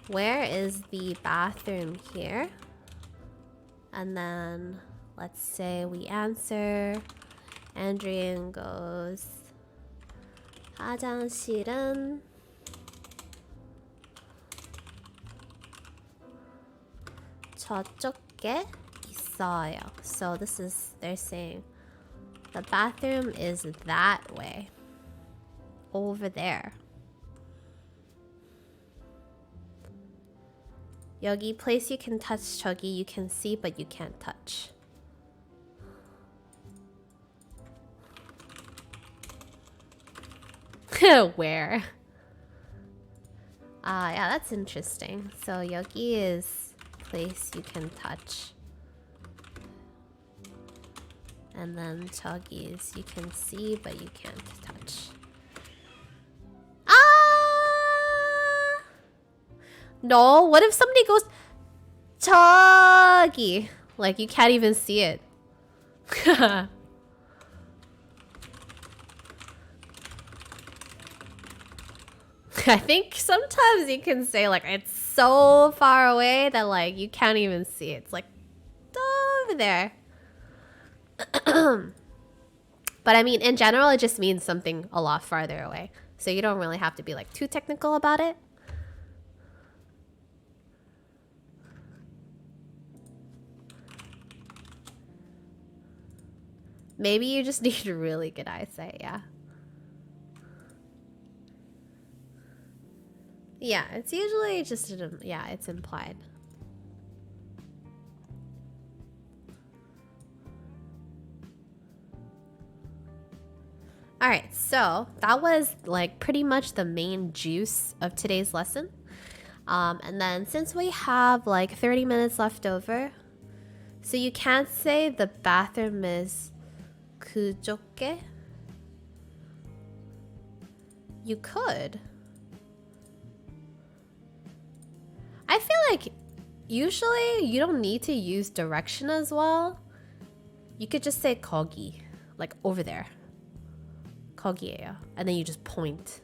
where is the bathroom here? And then let's say we answer. Andrian goes, 화장실은 저쪽에 있어요. So this is, they're saying the bathroom is that way, over there. 여기 place you can touch, 저기 you can see but you can't touch. Where? Yeah, that's interesting. So 여기 is place you can touch. And then 저기 is you can see but you can't touch. No, what if somebody goes... 저기. Like you can't even see it. I think sometimes you can say like it's so far away that like you can't even see it. It's like over there. But I mean, in general, it just means something a lot farther away. So you don't really have to be like too technical about it. Maybe you just need really good eyesight, yeah. Yeah, it's usually just, yeah, it's implied. Alright, so that was like pretty much the main juice of today's lesson. And then since we have like 30 minutes left over, so you can't say the bathroom is 그쪽에. You could. I feel like usually you don't need to use direction as well. You could just say 거기, like over there. 거기에요. And then you just point.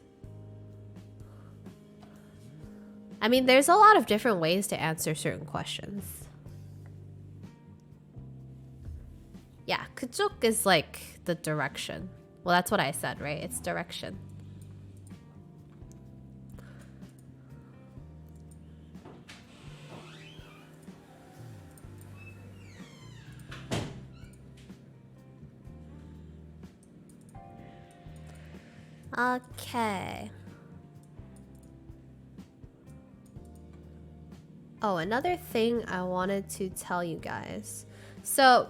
I mean, there's a lot of different ways to answer certain questions. Yeah, 그쪽 is like the direction. Well, that's what I said, right? It's direction. Okay. Oh, another thing I wanted to tell you guys. So,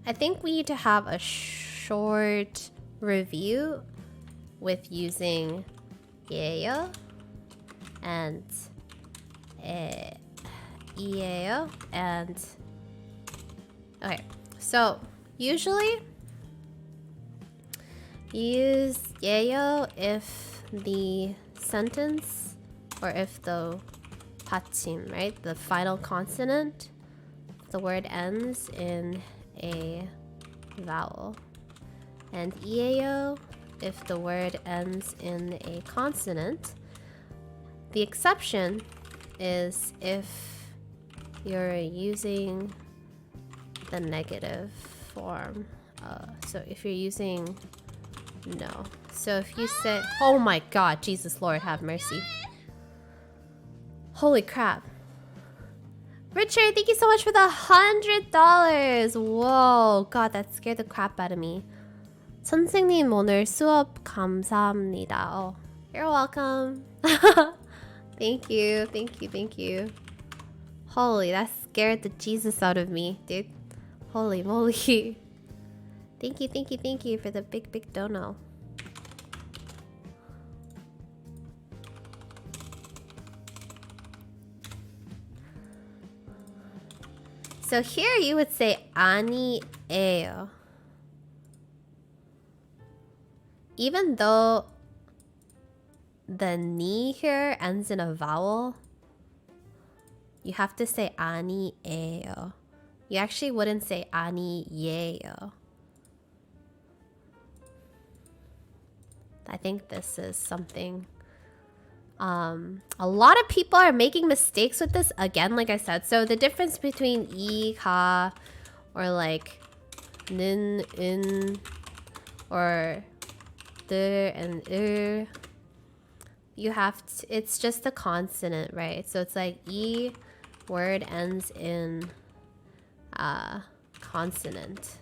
I think we need to have a short review with using 예요 and 이에요 and okay. So, usually use 예요 if the sentence or if the 받침, right? The final consonant, the word ends in a vowel. And 이에요 if the word ends in a consonant. The exception is if you're using the negative form. So if you're using no. So if you say, oh my god, Jesus Lord, have mercy. Holy crap. Richard, thank you so much for the $100. Whoa, god, that scared the crap out of me. 선생님 오늘 수업 감사합니다. Oh, you're welcome. Thank you, thank you, thank you. Holy, that scared the Jesus out of me, dude. Holy moly. Thank you, thank you, thank you for the big, big dono. So here you would say 아니에요. Even though the ni here ends in a vowel, you have to say 아니에요. You actually wouldn't say 아니예요. I think this is something a lot of people are making mistakes with this again, like I said. So the difference between 이, 가, or like 는, 은, or 들 and you have to, it's just a consonant, right? So it's like 이 word ends in consonant.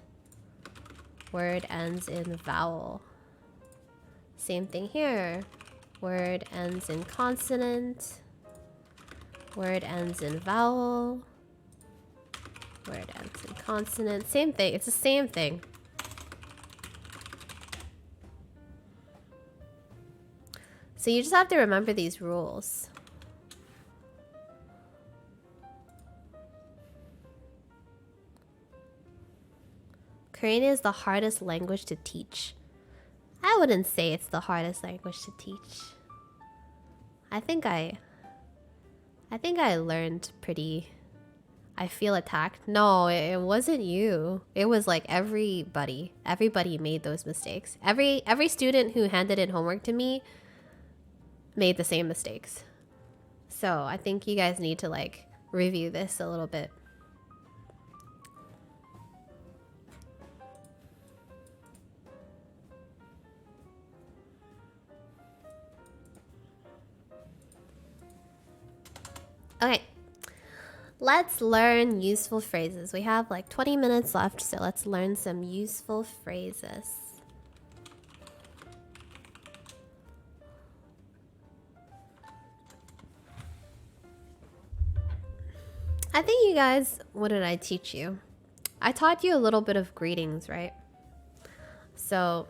Word ends in vowel. Same thing here. Word ends in consonant. Word ends in vowel. Word ends in consonant. Same thing. It's the same thing. So you just have to remember these rules. Korean is the hardest language to teach. I wouldn't say it's the hardest language to teach. I think I I think I learned pretty... I feel attacked. No, it wasn't you. It was like everybody. Everybody made those mistakes. Every student who handed in homework to me made the same mistakes. So I think you guys need to like review this a little bit. Okay. Let's learn useful phrases. We have like 20 minutes left, so let's learn some useful phrases. I think you guys, what did I teach you? I taught you a little bit of greetings, right? So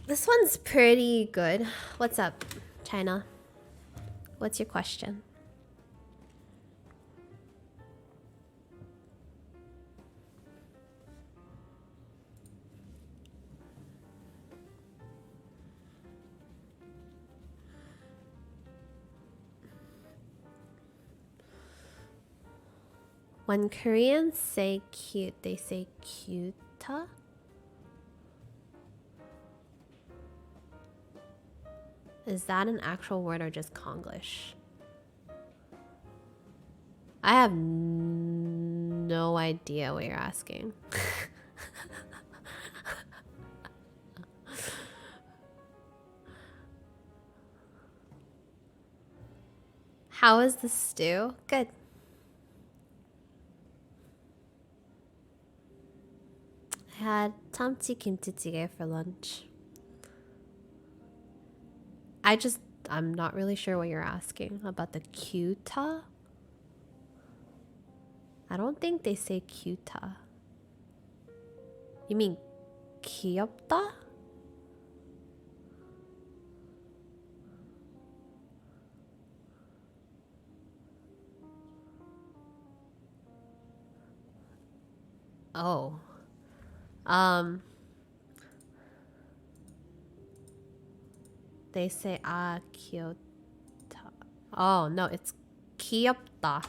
this one's pretty good. What's up, China? What's your question? When Koreans say cute, they say cuta? Is that an actual word or just Konglish? I have no idea what you're asking. How is the stew? Good. I had tamchi kimchi jjigae for lunch. I'm not really sure what you're asking about the cuta. I don't think they say cuta. You mean 귀엽다? Oh. They say 귀엽다. Oh, no, it's 귀엽다.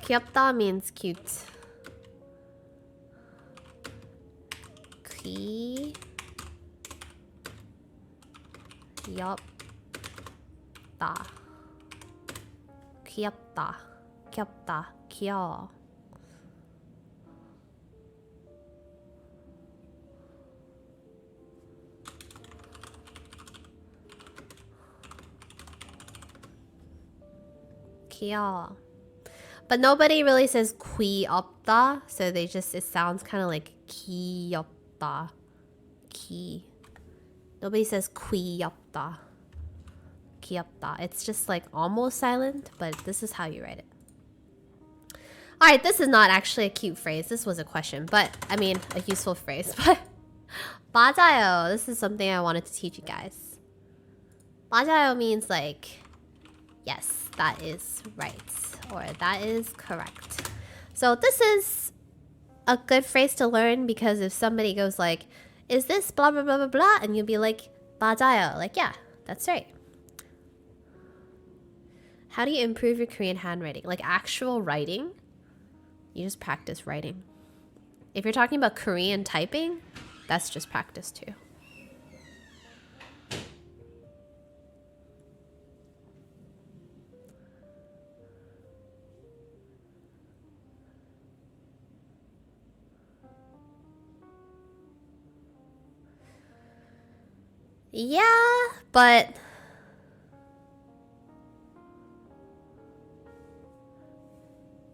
귀엽다 means cute. 귀엽다. 귀엽다. 귀엽다. 귀여워. 귀여워. But nobody really says 귀엽다, so they just, it sounds kind of like 귀엽다. 귀. Nobody says 귀엽다. 귀엽다. It's just like almost silent, but this is how you write it. Alright, this is not actually a cute phrase. This was a question, but I mean, a useful phrase. But 맞아요. This is something I wanted to teach you guys. 맞아요 means like, yes, that is right. Or that is correct. So this is a good phrase to learn because if somebody goes like, is this blah blah blah blah blah, and you'll be like, 맞아요. Like, yeah, that's right. How do you improve your Korean handwriting? Like actual writing? You just practice writing. If you're talking about Korean typing, that's just practice too. Yeah, but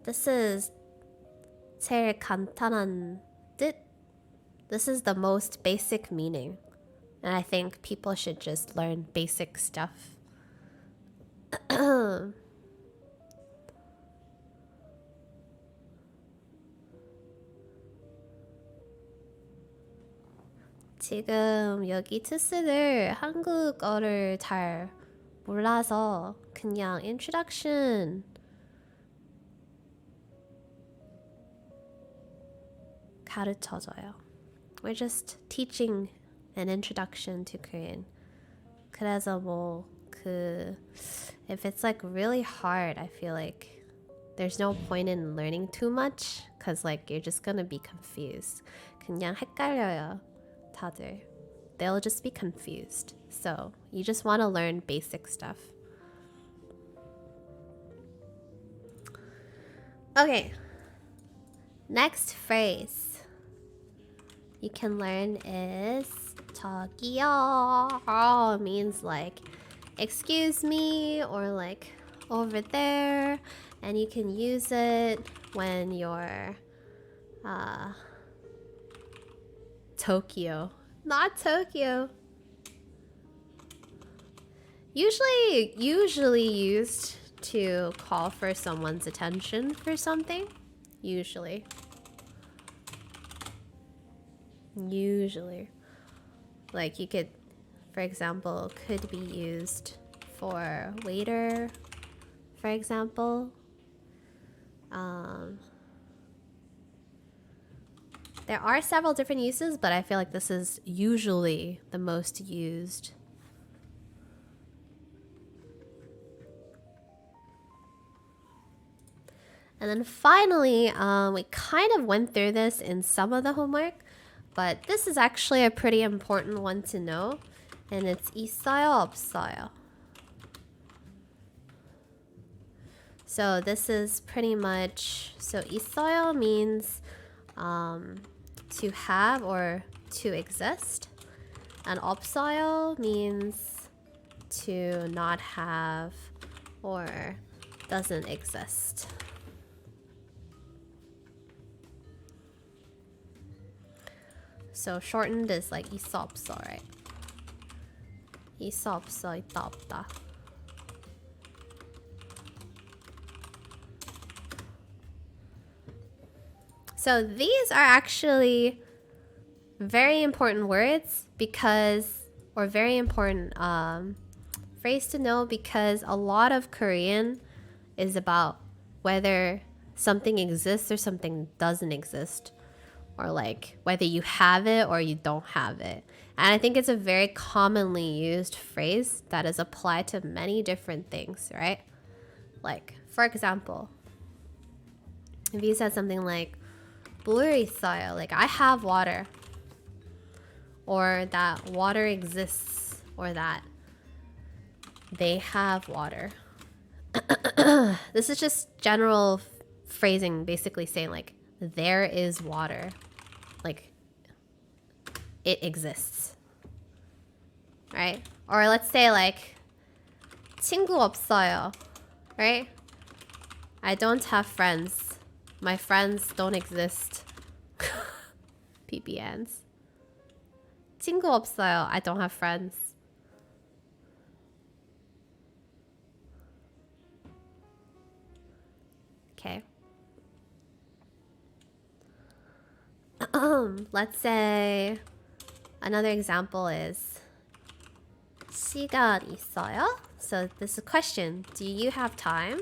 this is 제일 간단한 뜻. This is the most basic meaning. And I think people should just learn basic stuff. 지금 여기 투스들 한국어를 잘 몰라서 그냥 introduction 가르쳐줘요. We're just teaching an introduction to Korean. 그래서 뭐 if it's like really hard, I feel like there's no point in learning too much because like you're just gonna be confused. 그냥 헷갈려요, 다들. They'll just be confused. So you just want to learn basic stuff. Okay. Next phrase you can learn is 저기요. Means like excuse me or like over there, and you can use it when you're Tokyo. Not Tokyo. Usually used to call for someone's attention for something. Usually. Like you could, for example, could be used for waiter, for example. There are several different uses, but I feel like this is usually the most used. And then finally, we kind of went through this in some of the homework, but this is actually a pretty important one to know, and it's 있어요, 없어요. So this is pretty much, so 있어요 means to have or to exist, and 없어요 means to not have or doesn't exist. So shortened is like 있어 없어, right? 있어 없어, 있다 없다. So these are actually very important words because, or very important phrase to know because a lot of Korean is about whether something exists or something doesn't exist, or like whether you have it or you don't have it. And I think it's a very commonly used phrase that is applied to many different things, right? Like, for example, if you said something like 물 있어요, like I have water, or that water exists, or that they have water. This is just general phrasing, basically saying like there is water, like it exists, right? Or let's say like 친구 없어요, right? I don't have friends. My friends don't exist. PPNs. 친구 없어요. I don't have friends. Okay. Let's say another example is 시간 있어요? So this is a question. Do you have time?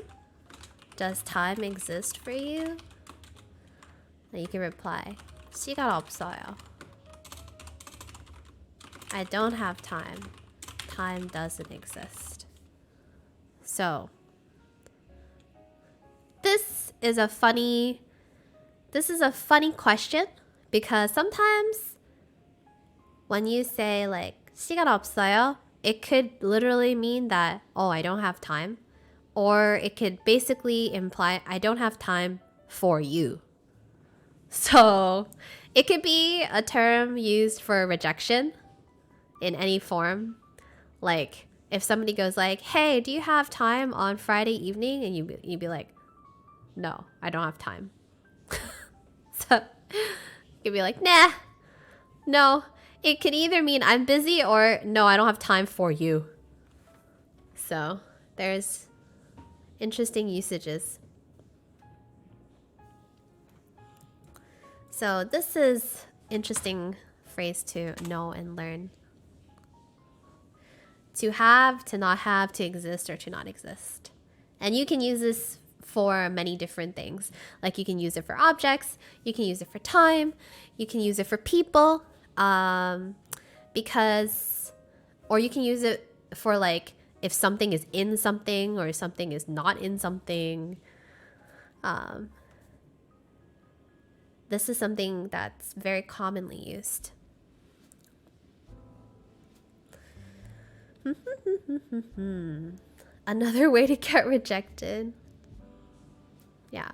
Does time exist for you? And you can reply, 시간 없어요. I don't have time. Time doesn't exist. So, this is a funny question because sometimes when you say like 시간 없어요, it could literally mean that, oh, I don't have time. Or it could basically imply, I don't have time for you. So it could be a term used for rejection in any form. Like if somebody goes like, hey, do you have time on Friday evening? And you'd be like, no, I don't have time. So you'd be like, nah, no. It could either mean I'm busy or no, I don't have time for you. So there's interesting usages. So this is interesting phrase to know and learn. To have, to not have, to exist, or to not exist. And you can use this for many different things. Like you can use it for objects, you can use it for time, you can use it for people. because, or you can use it for like if something is in something or something is not in something. This is something that's very commonly used. Another way to get rejected. Yeah.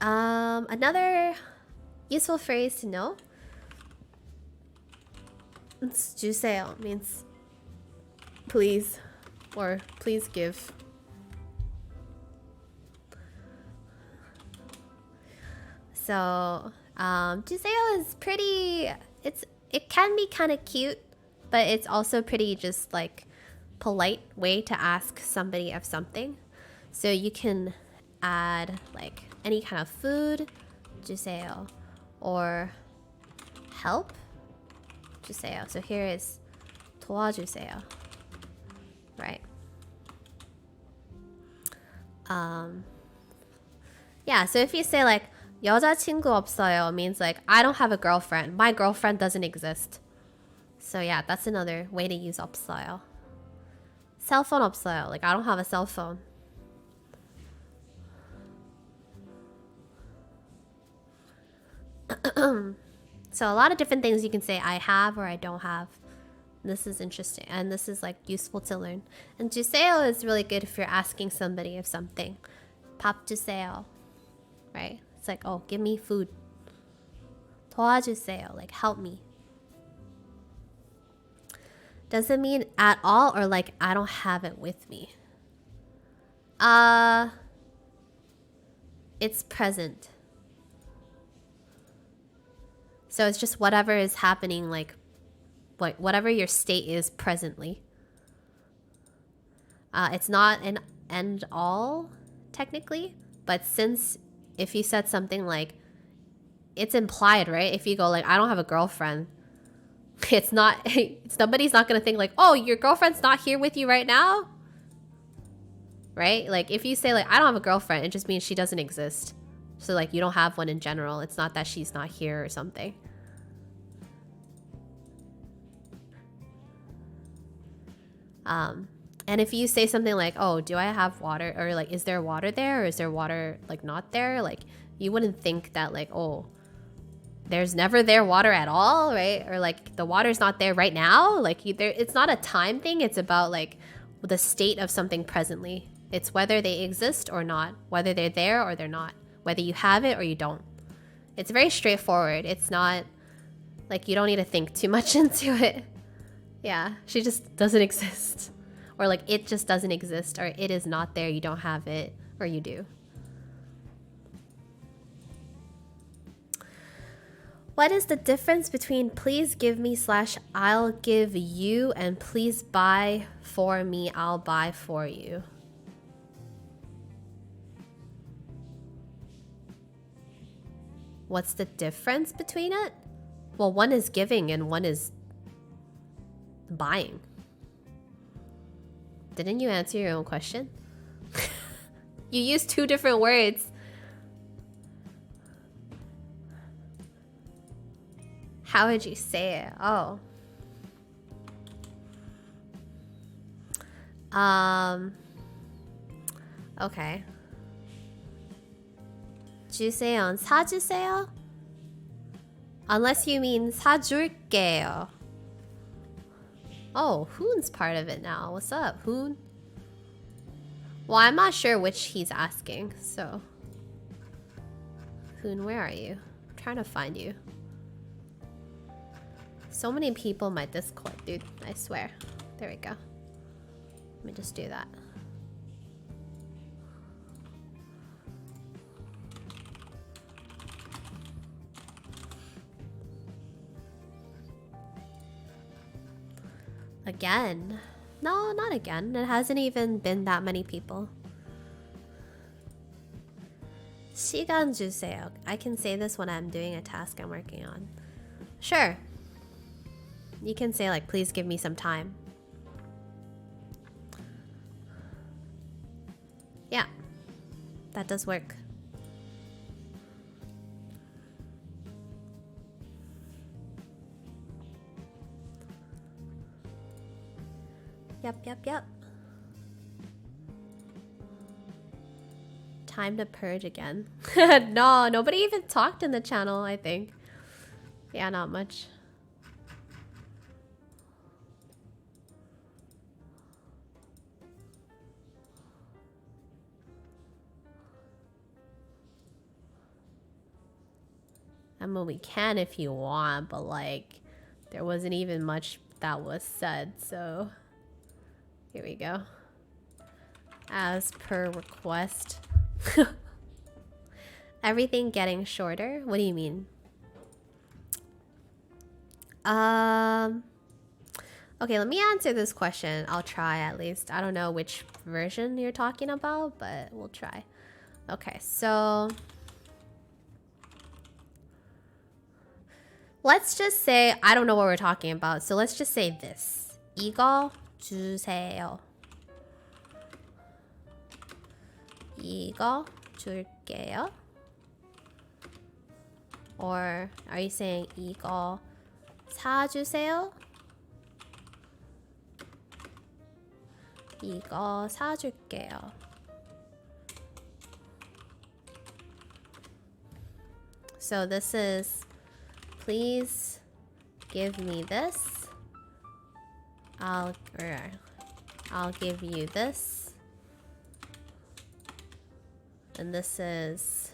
Another useful phrase to know. 주세요 means please or please give. So, 주세요 is pretty, it can be kind of cute, but it's also pretty just like polite way to ask somebody of something. So you can add like any kind of food, 주세요, or help, 주세요. So here is 도와주세요, right? Yeah, so if you say like 여자친구 없어요 means like I don't have a girlfriend. My girlfriend doesn't exist. So yeah, that's another way to use 없어요. Cell phone 없어요. Like I don't have a cell phone. So a lot of different things you can say I have or I don't have. This is interesting and this is like useful to learn. And 주세요 is really good if you're asking somebody of something. 밥 주세요. Right? It's like, oh, give me food. 도와주세요, like help me. Does it mean at all or like I don't have it with me? It's present. So it's just whatever is happening, like whatever your state is presently. It's not an end all technically, but since if you said something like, it's implied, right? If you go like, I don't have a girlfriend, it's not, somebody's not gonna think like, oh, your girlfriend's not here with you right now, right? Like if you say like, I don't have a girlfriend, it just means she doesn't exist. So like you don't have one in general. It's not that she's not here or something. And if you say something like, oh, do I have water? Or like, is there water there? Or is there water like not there? Like you wouldn't think that like, oh, there's never there water at all, right? Or like the water's not there right now. Like it's not a time thing. It's about like the state of something presently. It's whether they exist or not, whether they're there or they're not, whether you have it or you don't. It's very straightforward. It's not like you don't need to think too much into it. Yeah, she just doesn't exist. Or like it just doesn't exist, or it is not there, you don't have it, or you do. What is the difference between please give me / I'll give you and please buy for me, I'll buy for you? What's the difference between it? Well, one is giving and one is buying. Didn't you answer your own question? You used two different words. How would you say it? Oh. Okay. 주세요, 사주세요? Unless you mean 사줄게요. Oh, Hoon's part of it now. What's up, Hoon? Well, I'm not sure which he's asking, so. Hoon, where are you? I'm trying to find you. So many people in my Discord, dude. I swear. There we go. Let me just do that. Again? No, not again. It hasn't even been that many people. 시간 주세요. I can say this when I'm doing a task I'm working on. Sure. You can say like, please give me some time. Yeah. That does work. Yep. Time to purge again. No, nobody even talked in the channel, I think. Yeah, not much. I mean, we can if you want, but like, there wasn't even much that was said, so here we go. As per request. Everything getting shorter? What do you mean? Okay, let me answer this question. I'll try at least. I don't know which version you're talking about, but we'll try. Okay, so let's just say I don't know what we're talking about. So let's just say this. 이거 주세요. 이거 줄게요. Or are you saying 이거 사주세요? 이거 사줄게요. So this is, please give me this. I'll give you this. And this is,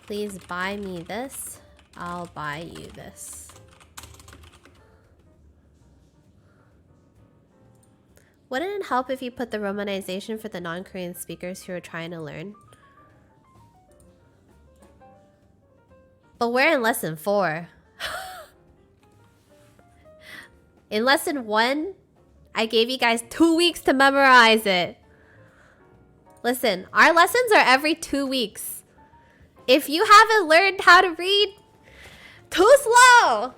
please buy me this. I'll buy you this. Wouldn't it help if you put the romanization for the non-Korean speakers who are trying to learn? But we're in lesson 4. In lesson 1, I gave you guys 2 weeks to memorize it. Listen, our lessons are every 2 weeks. If you haven't learned how to read, too slow!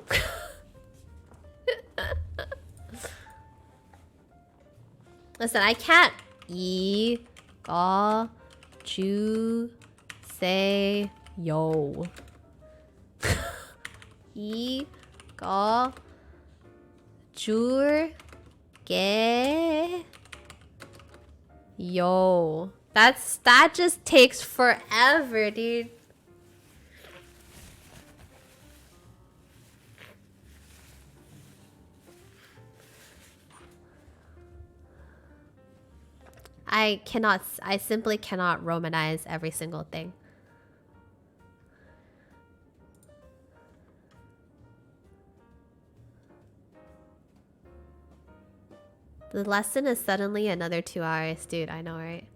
Listen, I can't. 이거 주세요. 이거 줄게요. That just takes forever, dude. I simply cannot romanize every single thing. The lesson is suddenly another 2 hours. Dude, I know, right?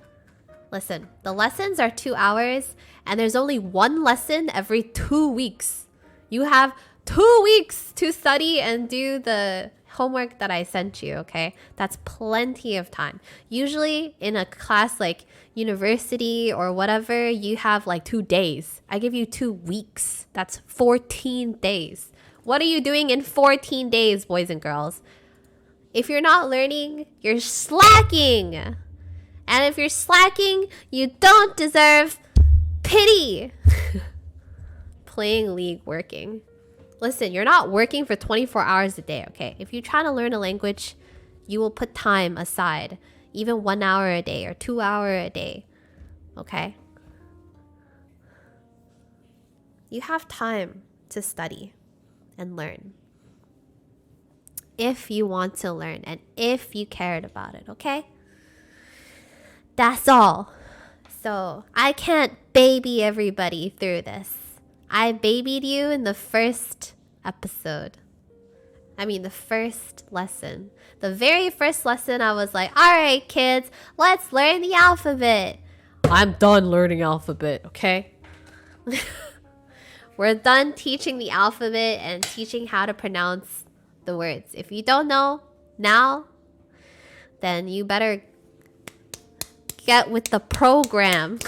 Listen, the lessons are 2 hours, and there's only one lesson every 2 weeks. You have 2 weeks to study and do the homework that I sent you, okay? That's plenty of time. Usually in a class like university or whatever, you have like 2 days. I give you 2 weeks. That's 14 days. What are you doing in 14 days, boys and girls? If you're not learning, you're slacking. And if you're slacking, you don't deserve pity. Playing League, working. Listen, you're not working for 24 hours a day, okay? If you're trying to learn a language, you will put time aside. Even 1 hour a day or 2 hours a day, okay? You have time to study and learn. If you want to learn and if you cared about it, okay? That's all. So, I can't baby everybody through this. I babied you in the first episode. I mean, the first lesson. The very first lesson, I was like, all right, kids, let's learn the alphabet. I'm done learning alphabet, okay? We're done teaching the alphabet and teaching how to pronounce the words. If you don't know now, then you better get with the program.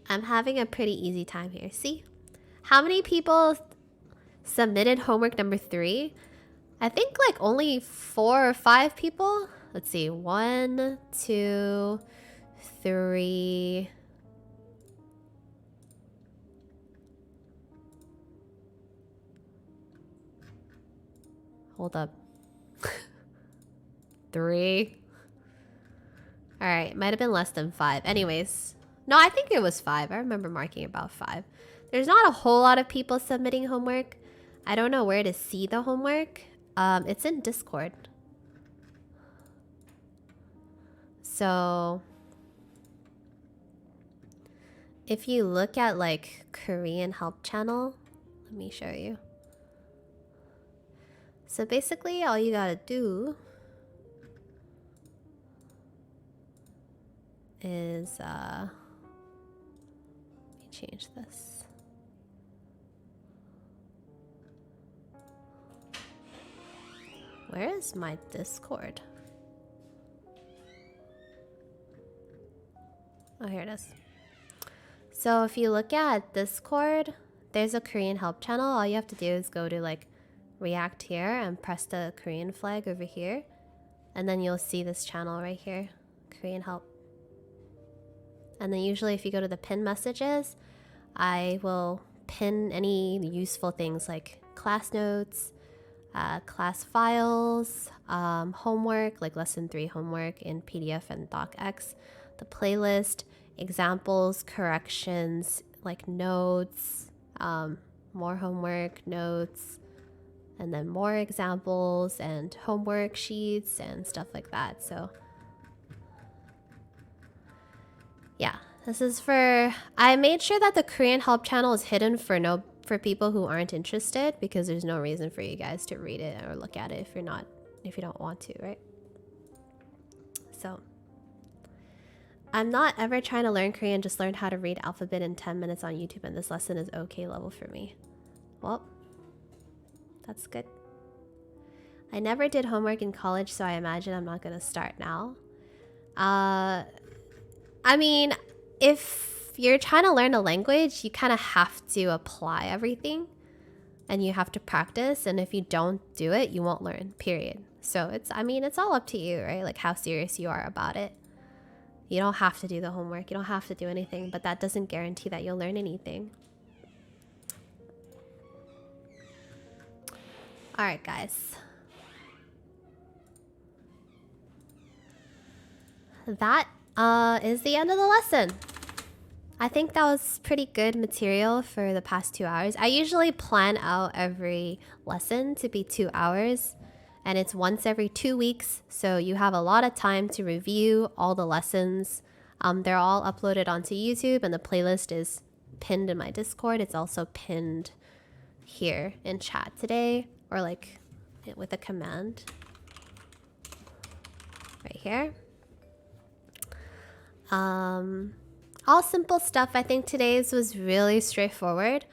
I'm having a pretty easy time here. See? How many people submitted homework number 3? I think like only 4 or 5 people. Let's see. 1, 2, 3, Hold up. 3. Alright, might have been less than 5. Anyways. No, I think it was 5. I remember marking about 5. There's not a whole lot of people submitting homework. I don't know where to see the homework. It's in Discord. So if you look at like Korean help channel, let me show you. So basically all you gotta do is let me change this. Where is my Discord? Oh, here it is. So if you look at Discord, there's a Korean help channel. All you have to do is go to like React here and press the Korean flag over here. And then you'll see this channel right here, Korean help. And then usually if you go to the pin messages, I will pin any useful things like class notes, class files, homework, like lesson 3 homework in PDF and docx, the playlist, examples, corrections, like notes, more homework, notes, and then more examples and homework sheets and stuff like that. So yeah, this is for, I made sure that the Korean help channel is hidden for people who aren't interested, because there's no reason for you guys to read it or look at it if you don't want to, right? So I'm not ever trying to learn Korean, just learned how to read alphabet in 10 minutes on YouTube, and this lesson is okay level for me. Well, that's good. I never did homework in college, so I imagine I'm not gonna start now. I mean, if you're trying to learn a language, you kind of have to apply everything and you have to practice. And if you don't do it, you won't learn, period. So it's all up to you, right? Like how serious you are about it. You don't have to do the homework. You don't have to do anything, but that doesn't guarantee that you'll learn anything. All right, guys. That is the end of the lesson. I think that was pretty good material for the past 2 hours. I usually plan out every lesson to be 2 hours, and it's once every 2 weeks, so you have a lot of time to review all the lessons. They're all uploaded onto YouTube, and the playlist is pinned in my Discord. It's also pinned here in chat today, or like with a command right here. All simple stuff. I think today's was really straightforward.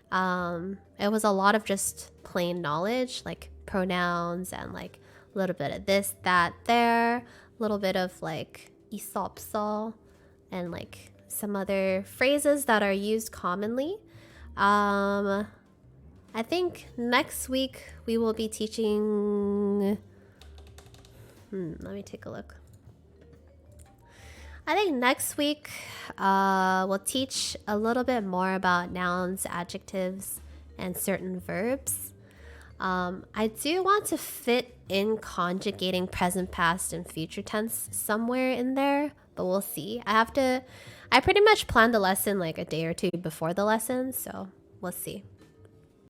It was a lot of just plain knowledge, like pronouns and like a little bit of this, that, there, a little bit of like 있어 and like some other phrases that are used commonly. I think next week we will be teaching, let me take a look. I think next week we'll teach a little bit more about nouns, adjectives, and certain verbs. I do want to fit in conjugating present, past, and future tense somewhere in there, but we'll see. I pretty much planned the lesson like a day or two before the lesson, so we'll see.